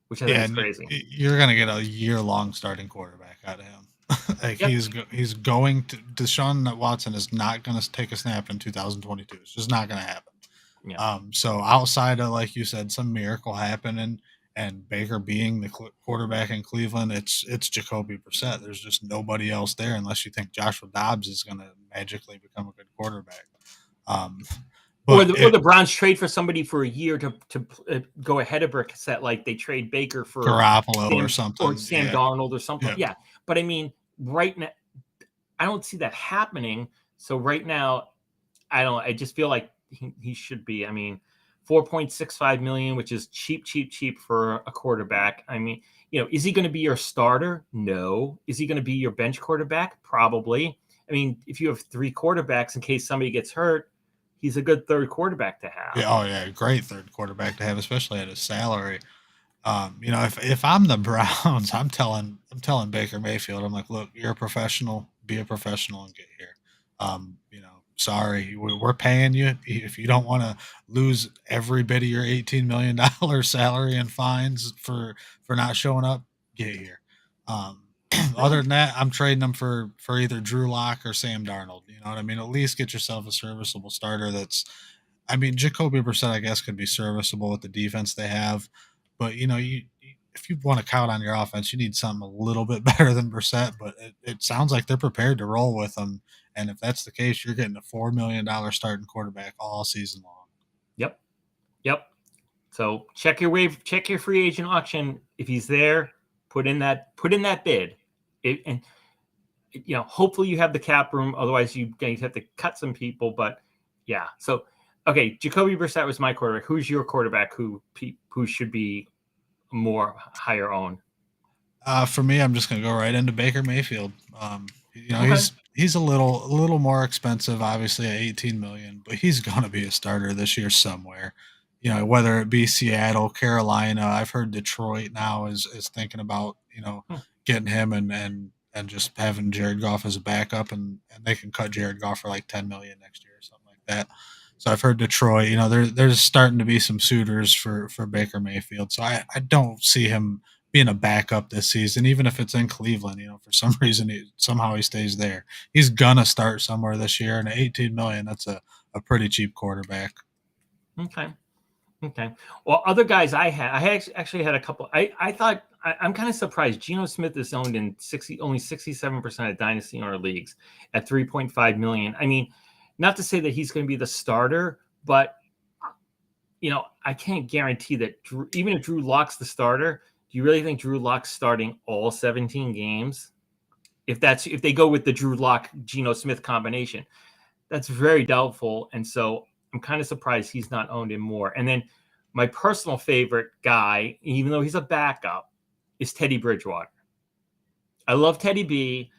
which I think is crazy. You're going to get a year-long starting quarterback out of him. He's going to – Deshaun Watson is not going to take a snap in 2022. It's just not going to happen. Yeah. So outside of, like you said, some miracle happening and Baker being the quarterback in Cleveland, it's Jacoby Brissett. There's just nobody else there unless you think Joshua Dobbs is going to magically become a good quarterback. Or But the Browns trade for somebody for a year to go ahead of Brissett, like they trade Baker for Garoppolo or something, or Sam Darnold or something. Yeah. But I mean, right now, I don't see that happening. So right now, I just feel like he should be. I mean, 4.65 million, which is cheap for a quarterback. I mean, is he going to be your starter? No. Is he going to be your bench quarterback? Probably. I mean, if you have 3 quarterbacks in case somebody gets hurt, he's a good third quarterback to have. Yeah, great third quarterback to have, especially at his salary. If I'm the Browns, I'm telling Baker Mayfield, I'm like, look, you're a professional, be a professional and get here. Sorry, we're paying you. If you don't want to lose every bit of your $18 million salary and fines for not showing up, get here. Other than that, I'm trading them for either Drew Lock or Sam Darnold. You know what I mean? At least get yourself a serviceable starter. Jacoby Brissett, I guess, could be serviceable with the defense they have, but if you want to count on your offense, you need something a little bit better than Brissett. But it sounds like they're prepared to roll with them, and if that's the case, you're getting a $4 million starting quarterback all season long. Yep. So check your free agent auction. If he's there, put in that bid. Hopefully you have the cap room. Otherwise, you have to cut some people. But yeah, so okay, Jacoby Brissett was my quarterback. Who's your quarterback? Who should be more higher owned? For me, I'm just going to go right into Baker Mayfield. He's a little more expensive, obviously at 18 million, but he's going to be a starter this year somewhere. Whether it be Seattle, Carolina, I've heard Detroit now is thinking about getting him and just having Jared Goff as a backup, and they can cut Jared Goff for like 10 million next year or something like that. So I've heard Detroit, there's starting to be some suitors for Baker Mayfield. So I don't see him being a backup this season, even if it's in Cleveland. For some reason, somehow he stays there. He's gonna start somewhere this year, and at 18 million, that's a pretty cheap quarterback. Okay. Well, other guys I actually had a couple. I thought I'm kind of surprised. Gino Smith is owned in only 67% of Dynasty owner leagues at 3.5 million. I mean, not to say that he's going to be the starter, but I can't guarantee that even if Drew Lock's the starter, do you really think Drew Lock's starting all 17 games? If they go with the Drew Lock Gino Smith combination, that's very doubtful. And so I'm kind of surprised he's not owned in more. And then my personal favorite guy, even though he's a backup, is Teddy Bridgewater. I love Teddy B.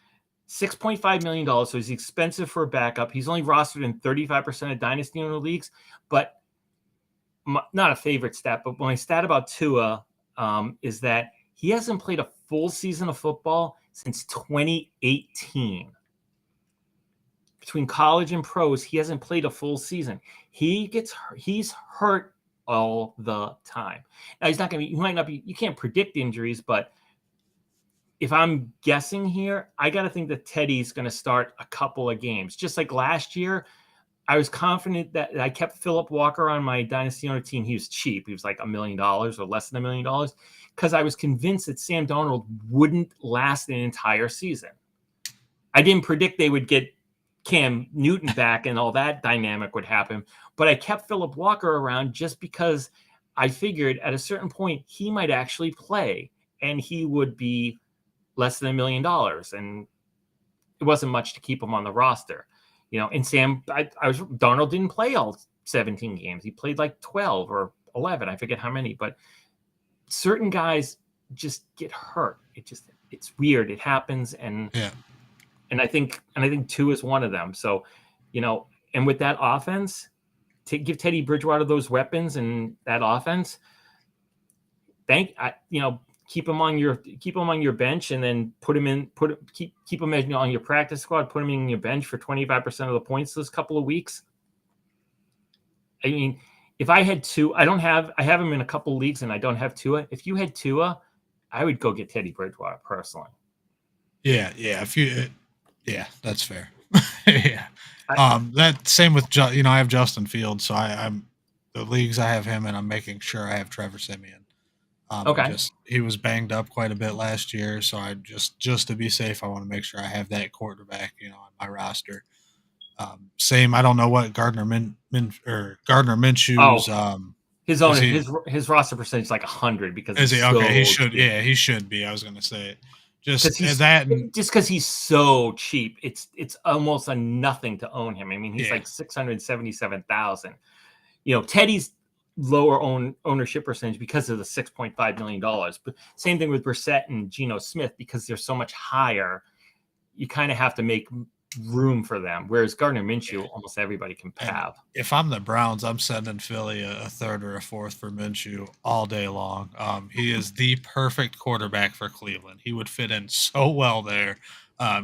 $6.5 million, so he's expensive for a backup. He's only rostered in 35% of Dynasty owner leagues, but not a favorite stat, but my stat about Tua is that he hasn't played a full season of football since 2018. Between college and pros, he hasn't played a full season. He's hurt all the time. Now he might not be, you can't predict injuries, but if I'm guessing here, I got to think that Teddy's going to start a couple of games. Just like last year, I was confident that I kept Phillip Walker on my Dynasty owner team. He was cheap. He was like $1 million or less than $1 million because I was convinced that Sam Darnold wouldn't last an entire season. I didn't predict they would get Cam Newton back and all that dynamic would happen, but I kept Phillip Walker around just because I figured at a certain point he might actually play and he would be less than $1 million, and it wasn't much to keep him on the roster. And Sam, Darnold didn't play all 17 games. He played like 12 or 11. I forget how many, but certain guys just get hurt. It's weird. It happens. And I think Tua is one of them. So, and with that offense, to give Teddy Bridgewater those weapons and that offense, keep him on your bench, and then keep him on your practice squad. Put him in your bench for 25% of the points those couple of weeks. I mean, if I had Tua, I have him in a couple of leagues, and I don't have Tua. If you had Tua, I would go get Teddy Bridgewater personally. Yeah, that's fair. Yeah, that same with I have Justin Fields, so I'm the leagues I have him in. I'm making sure I have Trevor Siemian. Okay. He was banged up quite a bit last year, so I just to be safe, I want to make sure I have that quarterback, on my roster. Same. I don't know what Gardner Minshew's. His his roster percentage is like 100 because is he's he okay? He so should. cheap. Yeah, he should be. I was gonna say just He's that. And, just because he's so cheap, it's almost a nothing to own him. I mean, he's like 677,000. Teddy's lower ownership percentage because of the $6.5 million. But same thing with Brissett and Gino Smith, because they're so much higher. You kind of have to make room for them. Whereas Gardner Minshew, almost everybody can have. If I'm the Browns, I'm sending Philly a third or a fourth for Minshew all day long. He is the perfect quarterback for Cleveland. He would fit in so well there.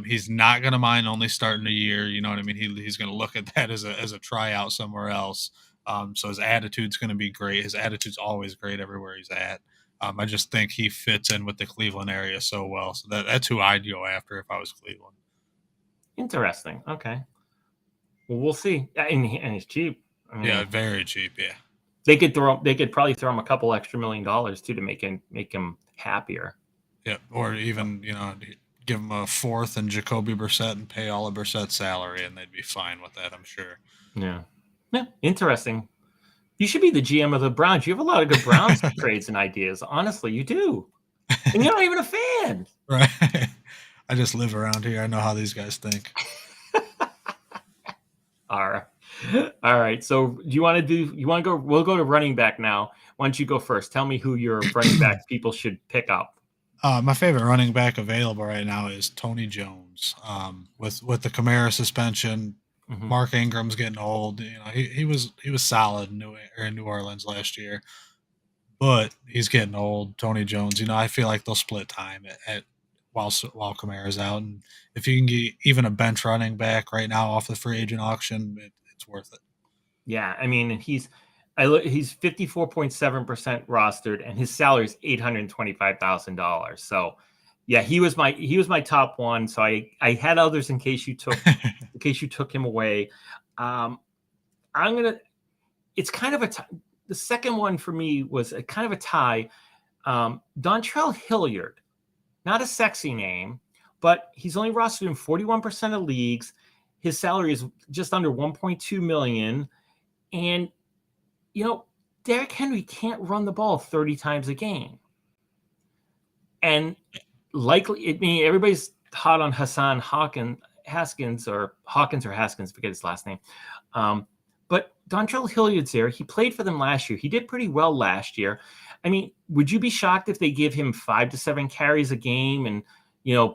He's not going to mind only starting a year. You know what I mean? He's going to look at that as a tryout somewhere else. So his attitude's going to be great. His attitude's always great everywhere he's at. I just think he fits in with the Cleveland area so well. So that's who I'd go after if I was Cleveland. Interesting. Okay. Well, we'll see. And he's cheap. I mean, yeah, very cheap. Yeah. They could probably throw him a couple extra $1 million too to make him happier. Yeah, or even give him a fourth and Jacoby Brissett and pay all of Brissett's salary, and they'd be fine with that, I'm sure. Yeah. Interesting. You should be the GM of the Browns. You have a lot of good Browns trades and ideas. Honestly, you do. And you're not even a fan. Right. I just live around here. I know how these guys think. All right. So do you want to go? We'll go to running back now. Why don't you go first? Tell me who your running back people should pick up. My favorite running back available right now is Tony Jones. With the Kamara suspension, Mark Ingram's getting old. He was solid in New Orleans last year, but he's getting old. Tony Jones. I feel like they'll split time while Kamara's out, and if you can get even a bench running back right now off the free agent auction, it's worth it. Yeah, I mean he's 54.7% rostered, and his salary is $825,000. So, yeah, he was my top one. So I had others in case you took him away. It's kind of the second one for me was a kind of a tie. Dontrell Hillyard. Not a sexy name, but he's only rostered in 41% of leagues. His salary is just under $1.2 million. And, Derrick Henry can't run the ball 30 times a game. And everybody's hot on Haskins, forget his last name. But Dontrell Hilliard's there. He played for them last year. He did pretty well last year. I mean, would you be shocked if they give him 5 to 7 carries a game and,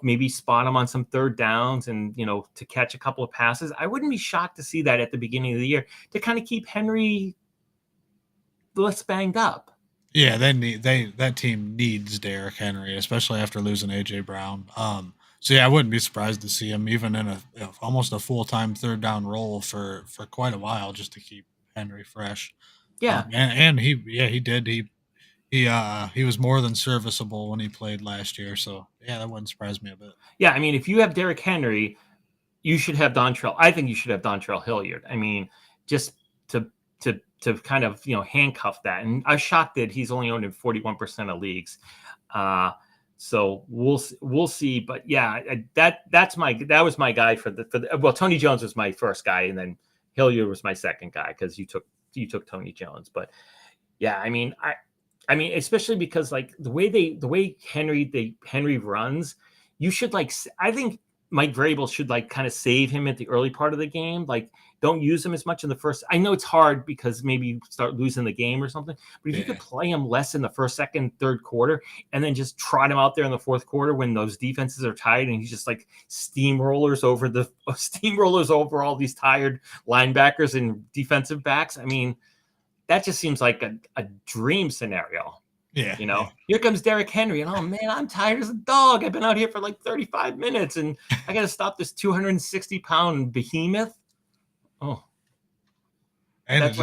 maybe spot him on some third downs and, to catch a couple of passes? I wouldn't be shocked to see that at the beginning of the year to kind of keep Henry less banged up. Yeah, that team needs Derrick Henry, especially after losing AJ Brown. So yeah, I wouldn't be surprised to see him even in almost a full-time third down role for quite a while just to keep Henry fresh. Yeah, and he did. He was more than serviceable when he played last year. So yeah, that wouldn't surprise me a bit. Yeah, I mean, if you have Derrick Henry, you should have Dontrell. I think you should have Dontrell Hilliard. I mean, just to kind of handcuff that. And I'm shocked that he's only owned in 41% of leagues. So we'll see. But yeah, that was my guy for the Tony Jones was my first guy, and then Hilliard was my second guy because you took Tony Jones. But yeah, I mean, especially because like the way Henry runs, you should I think Mike Vrabel should kind of save him at the early part of the game. Like, don't use him as much in the first. I know it's hard because maybe you start losing the game or something, but if you could play him less in the first, second, third quarter, and then just trot him out there in the fourth quarter when those defenses are tired and he's just steamrollers over all these tired linebackers and defensive backs. I mean, that just seems like a dream scenario. Yeah. Here comes Derrick Henry, and oh man, I'm tired as a dog. I've been out here for 35 minutes, and I got to stop this 260-pound behemoth. Oh, and it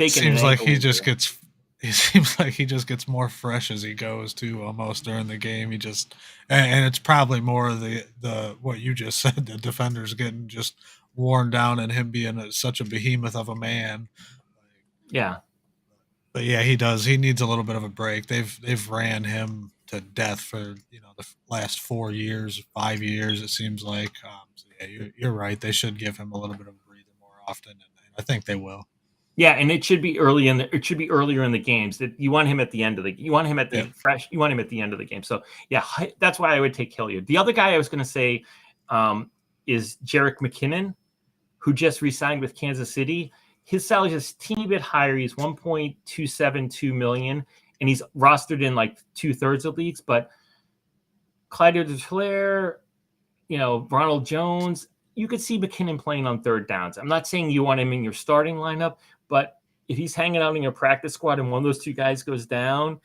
seems like he just gets. It seems like he just gets more fresh as he goes too. Almost during the game, and it's probably more the what you just said. The defenders getting just worn down, and him being such a behemoth of a man. Yeah. But yeah, he does. He needs a little bit of a break. They've ran him death for the last 4 years, 5 years. It seems like. So yeah, you're right. They should give him a little bit of a breather more often, and I think they will. Yeah, and it should be earlier in the games. That you want him at the end of the. You want him at the You want him at the end of the game. So yeah, that's why I would take Hilliard. The other guy I was going to say is Jerick McKinnon, who just re-signed with Kansas City. His salary is a teeny bit higher. He's $1.272 million, and he's rostered in like 2/3 of leagues. But Clyde Edwards-Helaire, Ronald Jones, you could see McKinnon playing on third downs. I'm not saying you want him in your starting lineup, but if he's hanging out in your practice squad and one of those two guys goes down,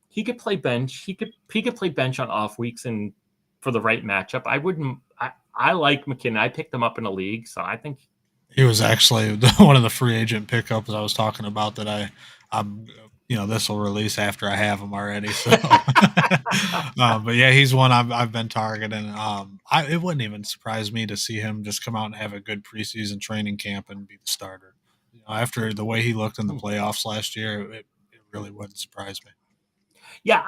he could play bench. He could play bench on off weeks and for the right matchup. I like McKinnon. I picked him up in a league, so I think he was actually one of the free agent pickups I was talking about that I'm this will release after I have him already. So, but yeah, he's one I've been targeting. It wouldn't even surprise me to see him just come out and have a good preseason training camp and be the starter. After the way he looked in the playoffs last year, it really wouldn't surprise me. Yeah,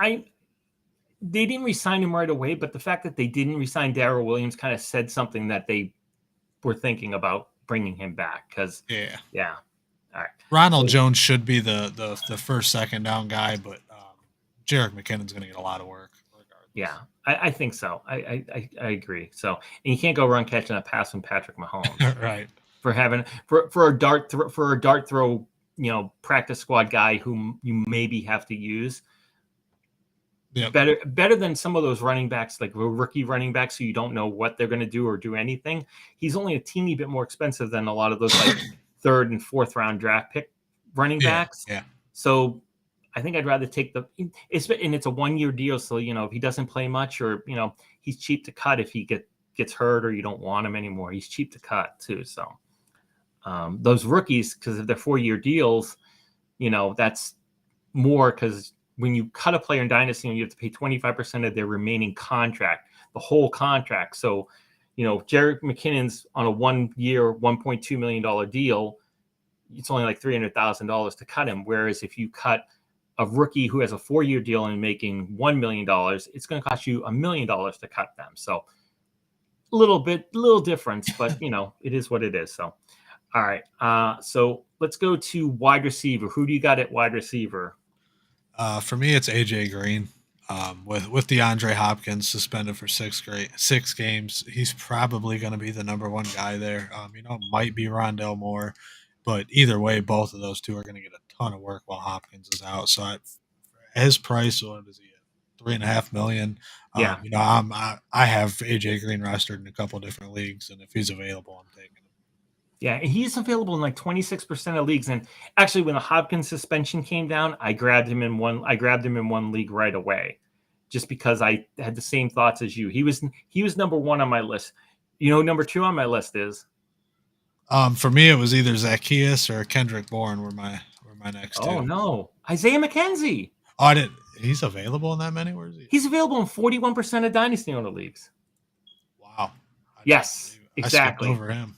they didn't re-sign him right away, but the fact that they didn't re-sign Darrell Williams kind of said something that they were thinking about bringing him back. Because yeah. All right. Ronald Jones should be the first, second down guy, but Jerick McKinnon's going to get a lot of work regardless. Yeah, I think so. I agree. So, and you can't go run catching a pass from Patrick Mahomes, right? For a dart throw, practice squad guy whom you maybe have to use. Yep. Better than some of those running backs, like rookie running backs, who you don't know what they're going to do or do anything. He's only a teeny bit more expensive than a lot of those like third and fourth round draft pick running backs. Yeah. So I think I'd rather take and it's a 1-year deal. So, if he doesn't play much or, he's cheap to cut if he gets hurt or you don't want him anymore. He's cheap to cut too. So those rookies, because of their 4-year deals, that's more because when you cut a player in Dynasty, you have to pay 25% of their remaining contract, the whole contract. So, Jerick McKinnon's on a 1-year, $1.2 million deal. It's only like $300,000 to cut him. Whereas if you cut a rookie who has a 4-year deal and making $1 million, it's going to cost you $1 million to cut them. So little difference, but it is what it is. So, all right. So let's go to wide receiver. Who do you got at wide receiver? For me, it's AJ Green. With DeAndre Hopkins suspended for 6 games, he's probably going to be the number one guy there. It might be Rondell Moore, but either way, both of those two are going to get a ton of work while Hopkins is out. So his price, what is he at? $3.5 million. Yeah. I have AJ Green rostered in a couple different leagues, and if he's available, I'm taking him. Yeah, he's available in like 26% of leagues. And actually, when the Hopkins suspension came down, I grabbed him in one league right away, just because I had the same thoughts as you. He was number one on my list. Number 2 on my list is. For me, it was either Zacchaeus or Kendrick Bourne were my next two. Oh no, Isaiah McKenzie. Oh, he's available in that many? Where is he? He's available in 41% of Dynasty owner leagues. Wow. Yes, exactly. I skipped over him.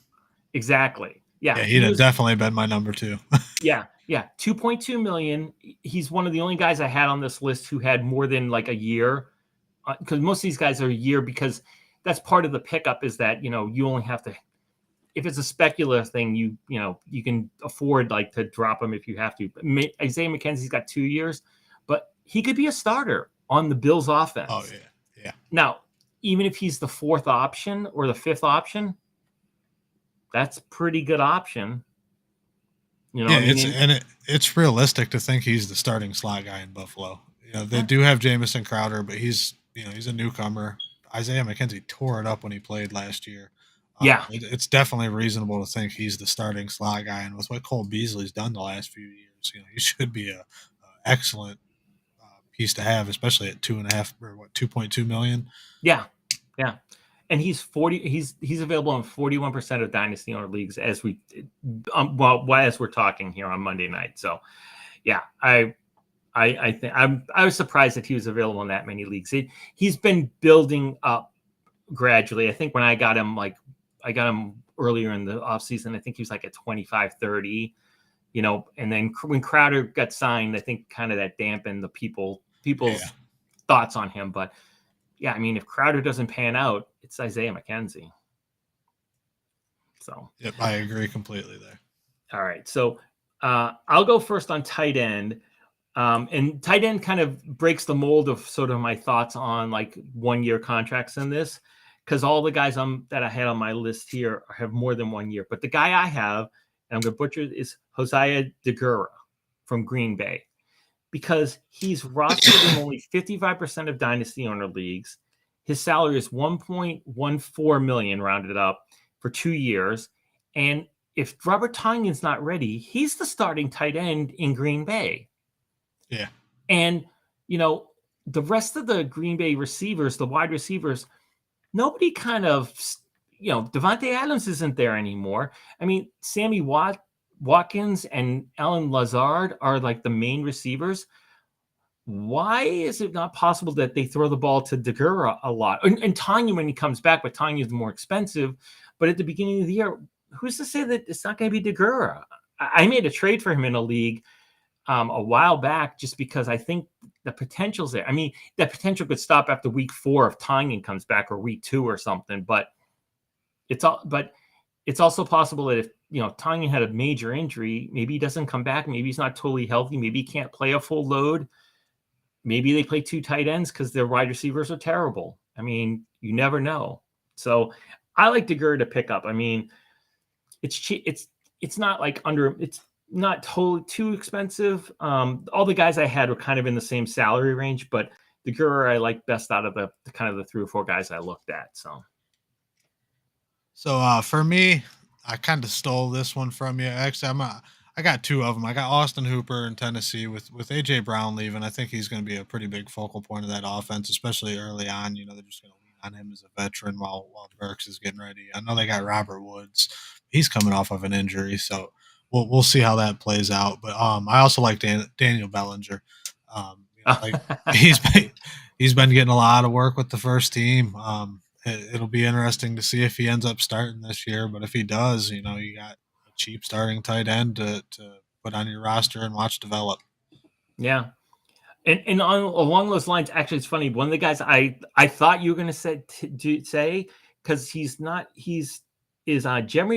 Exactly. Yeah. Yeah, he'd have definitely been my number 2. Yeah. 2.2 million. He's one of the only guys I had on this list who had more than like a year, because most of these guys are a year, because that's part of the pickup is that, you only have to, if it's a speculative thing, you can afford like to drop him if you have to. But Isaiah McKenzie's got 2 years, but he could be a starter on the Bills offense. Oh yeah. Yeah. Now, even if he's the 4th option or the 5th option, that's a pretty good option. It's realistic to think he's the starting slot guy in Buffalo. They do have Jamison Crowder, but he's a newcomer. Isaiah McKenzie tore it up when he played last year. Yeah. It's definitely reasonable to think he's the starting slot guy. And with what Cole Beasley's done the last few years, he should be a excellent piece to have, especially at 2.2 million. Yeah. Yeah. And he's available in 41% of Dynasty owner leagues as we're talking here on Monday night. So, yeah, I think I was surprised that he was available in that many leagues. He's been building up gradually. I think when I got him earlier in the offseason, I think he was like at 25, 30, and then when Crowder got signed, I think kind of that dampened the people's thoughts on him. But yeah, I mean, if Crowder doesn't pan out, it's Isaiah McKenzie. So yep, I agree completely there. All right, so I'll go first on tight end. And tight end kind of breaks the mold of sort of my thoughts on like 1-year contracts in this, because all the guys that I had on my list here have more than 1 year. But the guy I have, and I'm going to butcher it, is Josiah De Gura from Green Bay, because he's rostered in only 55% of Dynasty owner leagues. His salary is $1.14 million rounded up for 2 years. And if Robert Tonyan's not ready, he's the starting tight end in Green Bay. Yeah. And, the rest of the Green Bay receivers, the wide receivers, nobody kind of, Devontae Adams isn't there anymore. I mean, Sammy Watkins and Alan Lazard are like the main receivers. Why is it not possible that they throw the ball to De Gura a lot? And Tonyan when he comes back, but Tanya is more expensive. But at the beginning of the year, who's to say that it's not going to be De Gura? I made a trade for him in a league a while back just because I think the potential's there. I mean, that potential could stop after week 4 if Tonyan comes back, or week 2 or something. But it's also possible that if Tonyan had a major injury, maybe he doesn't come back. Maybe he's not totally healthy. Maybe he can't play a full load. Maybe they play 2 tight ends because their wide receivers are terrible. I mean, you never know. So I like De Gura to pick up. I mean, it's cheap. It's not like it's not totally too expensive. All the guys I had were kind of in the same salary range, but De Gura I like best out of the kind of the 3 or 4 guys I looked at. So for me, I kind of stole this one from you. Actually, I got 2 of them. I got Austin Hooper in Tennessee with AJ Brown leaving. I think he's going to be a pretty big focal point of that offense, especially early on. They're just going to lean on him as a veteran while Burks is getting ready. I know they got Robert Woods. He's coming off of an injury, so we'll see how that plays out. But I also like Daniel Bellinger. He's been getting a lot of work with the first team. It'll be interesting to see if he ends up starting this year. But if he does, you got a cheap starting tight end to put on your roster and watch develop. Yeah. And along those lines, actually, it's funny. One of the guys I thought you were going to say, because he's Jeremy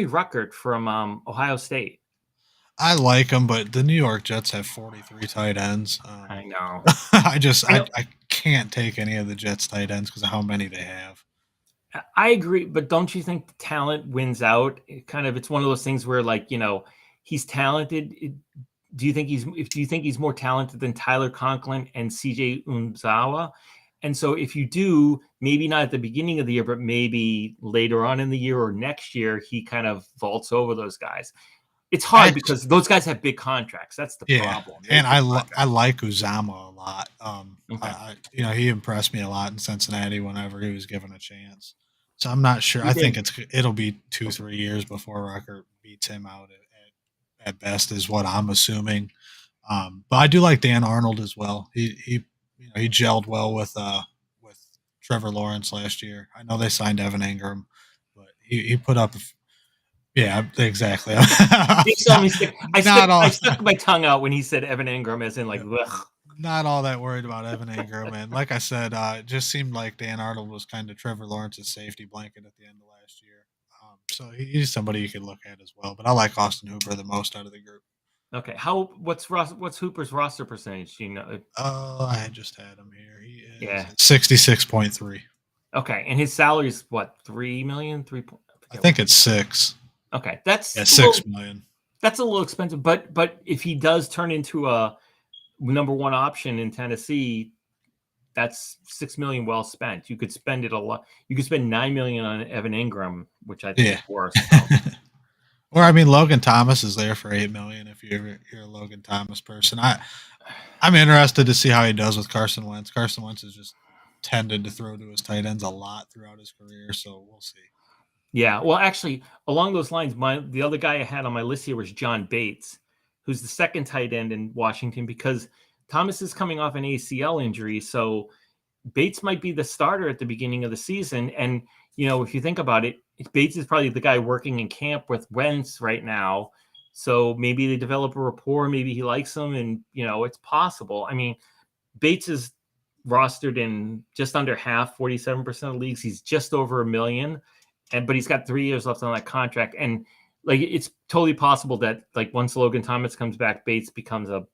Ruckert from Ohio State. I like him, but the New York Jets have 43 tight ends. I know. I can't take any of the Jets tight ends because of how many they have. I agree, but don't you think the talent wins out? It's one of those things where, he's talented. Do you think he's more talented than Tyler Conklin and CJ Uzomah? And so if you do, maybe not at the beginning of the year, but maybe later on in the year or next year, he kind of vaults over those guys. It's hard because those guys have big contracts. That's the problem. And I like Uzomah a lot. He impressed me a lot in Cincinnati whenever he was given a chance. So I'm not sure. I think it'll be 2-3 years before Ruckert beats him out at best, is what I'm assuming. But I do like Dan Arnold as well. He gelled well with Trevor Lawrence last year. I know they signed Evan Ingram, but he put up. Yeah, exactly. I stuck my tongue out when he said Evan Ingram, as in ugh. Not all that worried about Evan Ingram. And like I said, it just seemed like Dan Arnold was kind of Trevor Lawrence's safety blanket at the end of last year. So he's somebody you could look at as well. But I like Austin Hooper the most out of the group. Okay. What's Hooper's roster percentage? Do you know? I just had him here. He is 66.3. Okay. And his salary is what, $3 million? I think it's 6. Okay. That's $6 million. That's a little expensive, but if he does turn into a number 1 option in Tennessee, that's $6 million well spent. You could spend it a lot. You could spend $9 million on Evan Ingram, which I think is worse. So. Or Logan Thomas is there for $8 million if you're a Logan Thomas person. I'm interested to see how he does with Carson Wentz. Carson Wentz has just tended to throw to his tight ends a lot throughout his career, so we'll see. Yeah, well, actually, along those lines, the other guy I had on my list here was John Bates, who's the second tight end in Washington, because Thomas is coming off an ACL injury, so Bates might be the starter at the beginning of the season. And, if you think about it, Bates is probably the guy working in camp with Wentz right now. So maybe they develop a rapport, maybe he likes him, and, it's possible. I mean, Bates is rostered in just under half, 47% of leagues. He's just over $1 million, but he's got 3 years left on that contract. And like, it's totally possible that like once Logan Thomas comes back, Bates becomes a,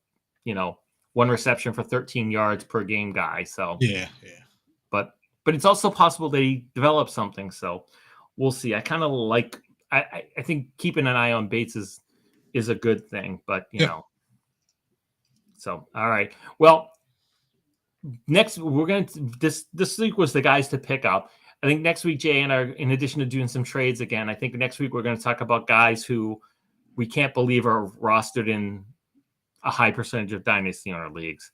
1 reception for 13 yards per game guy. So yeah. But it's also possible that he develops something. So we'll see. I kind of like. I think keeping an eye on Bates is a good thing. But you know. So all right. Well, next we're going to this week was the guys to pick up. I think next week, Jay and I, in addition to doing some trades again, I think next week we're going to talk about guys who we can't believe are rostered in a high percentage of Dynasty owner leagues.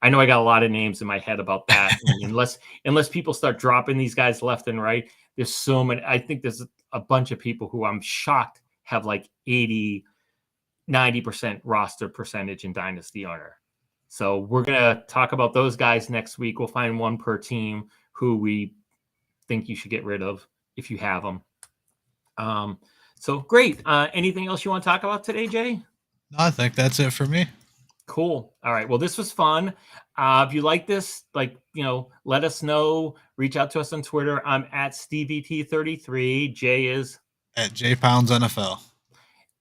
I know I got a lot of names in my head about that. unless people start dropping these guys left and right, there's so many. I think there's a bunch of people who I'm shocked have like 80, 90% roster percentage in Dynasty owner. So we're going to talk about those guys next week. We'll find one per team who we think you should get rid of if you have them. So great. Anything else you want to talk about today, Jay? No, I think that's it for me. Cool. All right. Well, this was fun. If you like this, let us know. Reach out to us on Twitter. I'm at StevieT33. Jay is at JPoundsNFL.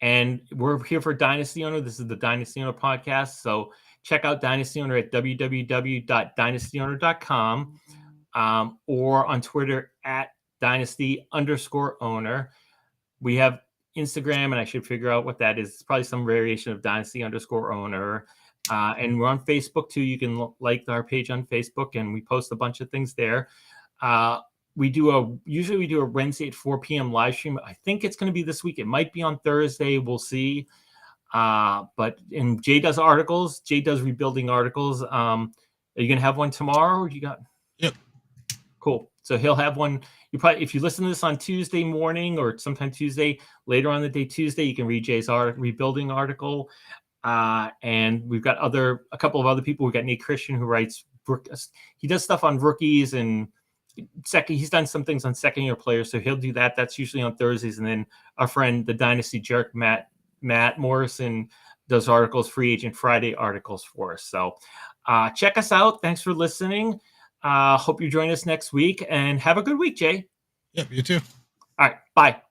And we're here for Dynasty Owner. This is the Dynasty Owner podcast. So check out Dynasty Owner at www.dynastyowner.com or on Twitter at Dynasty_owner. We have Instagram, and I should figure out what that is. It's probably some variation of Dynasty_owner. And we're on Facebook too. You can like our page on Facebook, and we post a bunch of things there. Usually we do a Wednesday at 4 p.m. live stream. I think it's going to be this week. It might be on Thursday. We'll see. And Jay does articles. Jay does rebuilding articles. Are you going to have one tomorrow? Or you got? Yep. Cool. So he'll have one. You probably, if you listen to this on Tuesday morning or sometime Tuesday, later on the day Tuesday, you can read Jay's rebuilding article. And we've got a couple of other people. We've got Nate Christian who writes. He does stuff on rookies and he's done some things on second-year players, so he'll do that. That's usually on Thursdays. And then our friend, the Dynasty Jerk, Matt Morrison, does articles, Free Agent Friday articles for us. So check us out. Thanks for listening. Hope you join us next week, and have a good week, Jay. Yep, you too. All right, bye.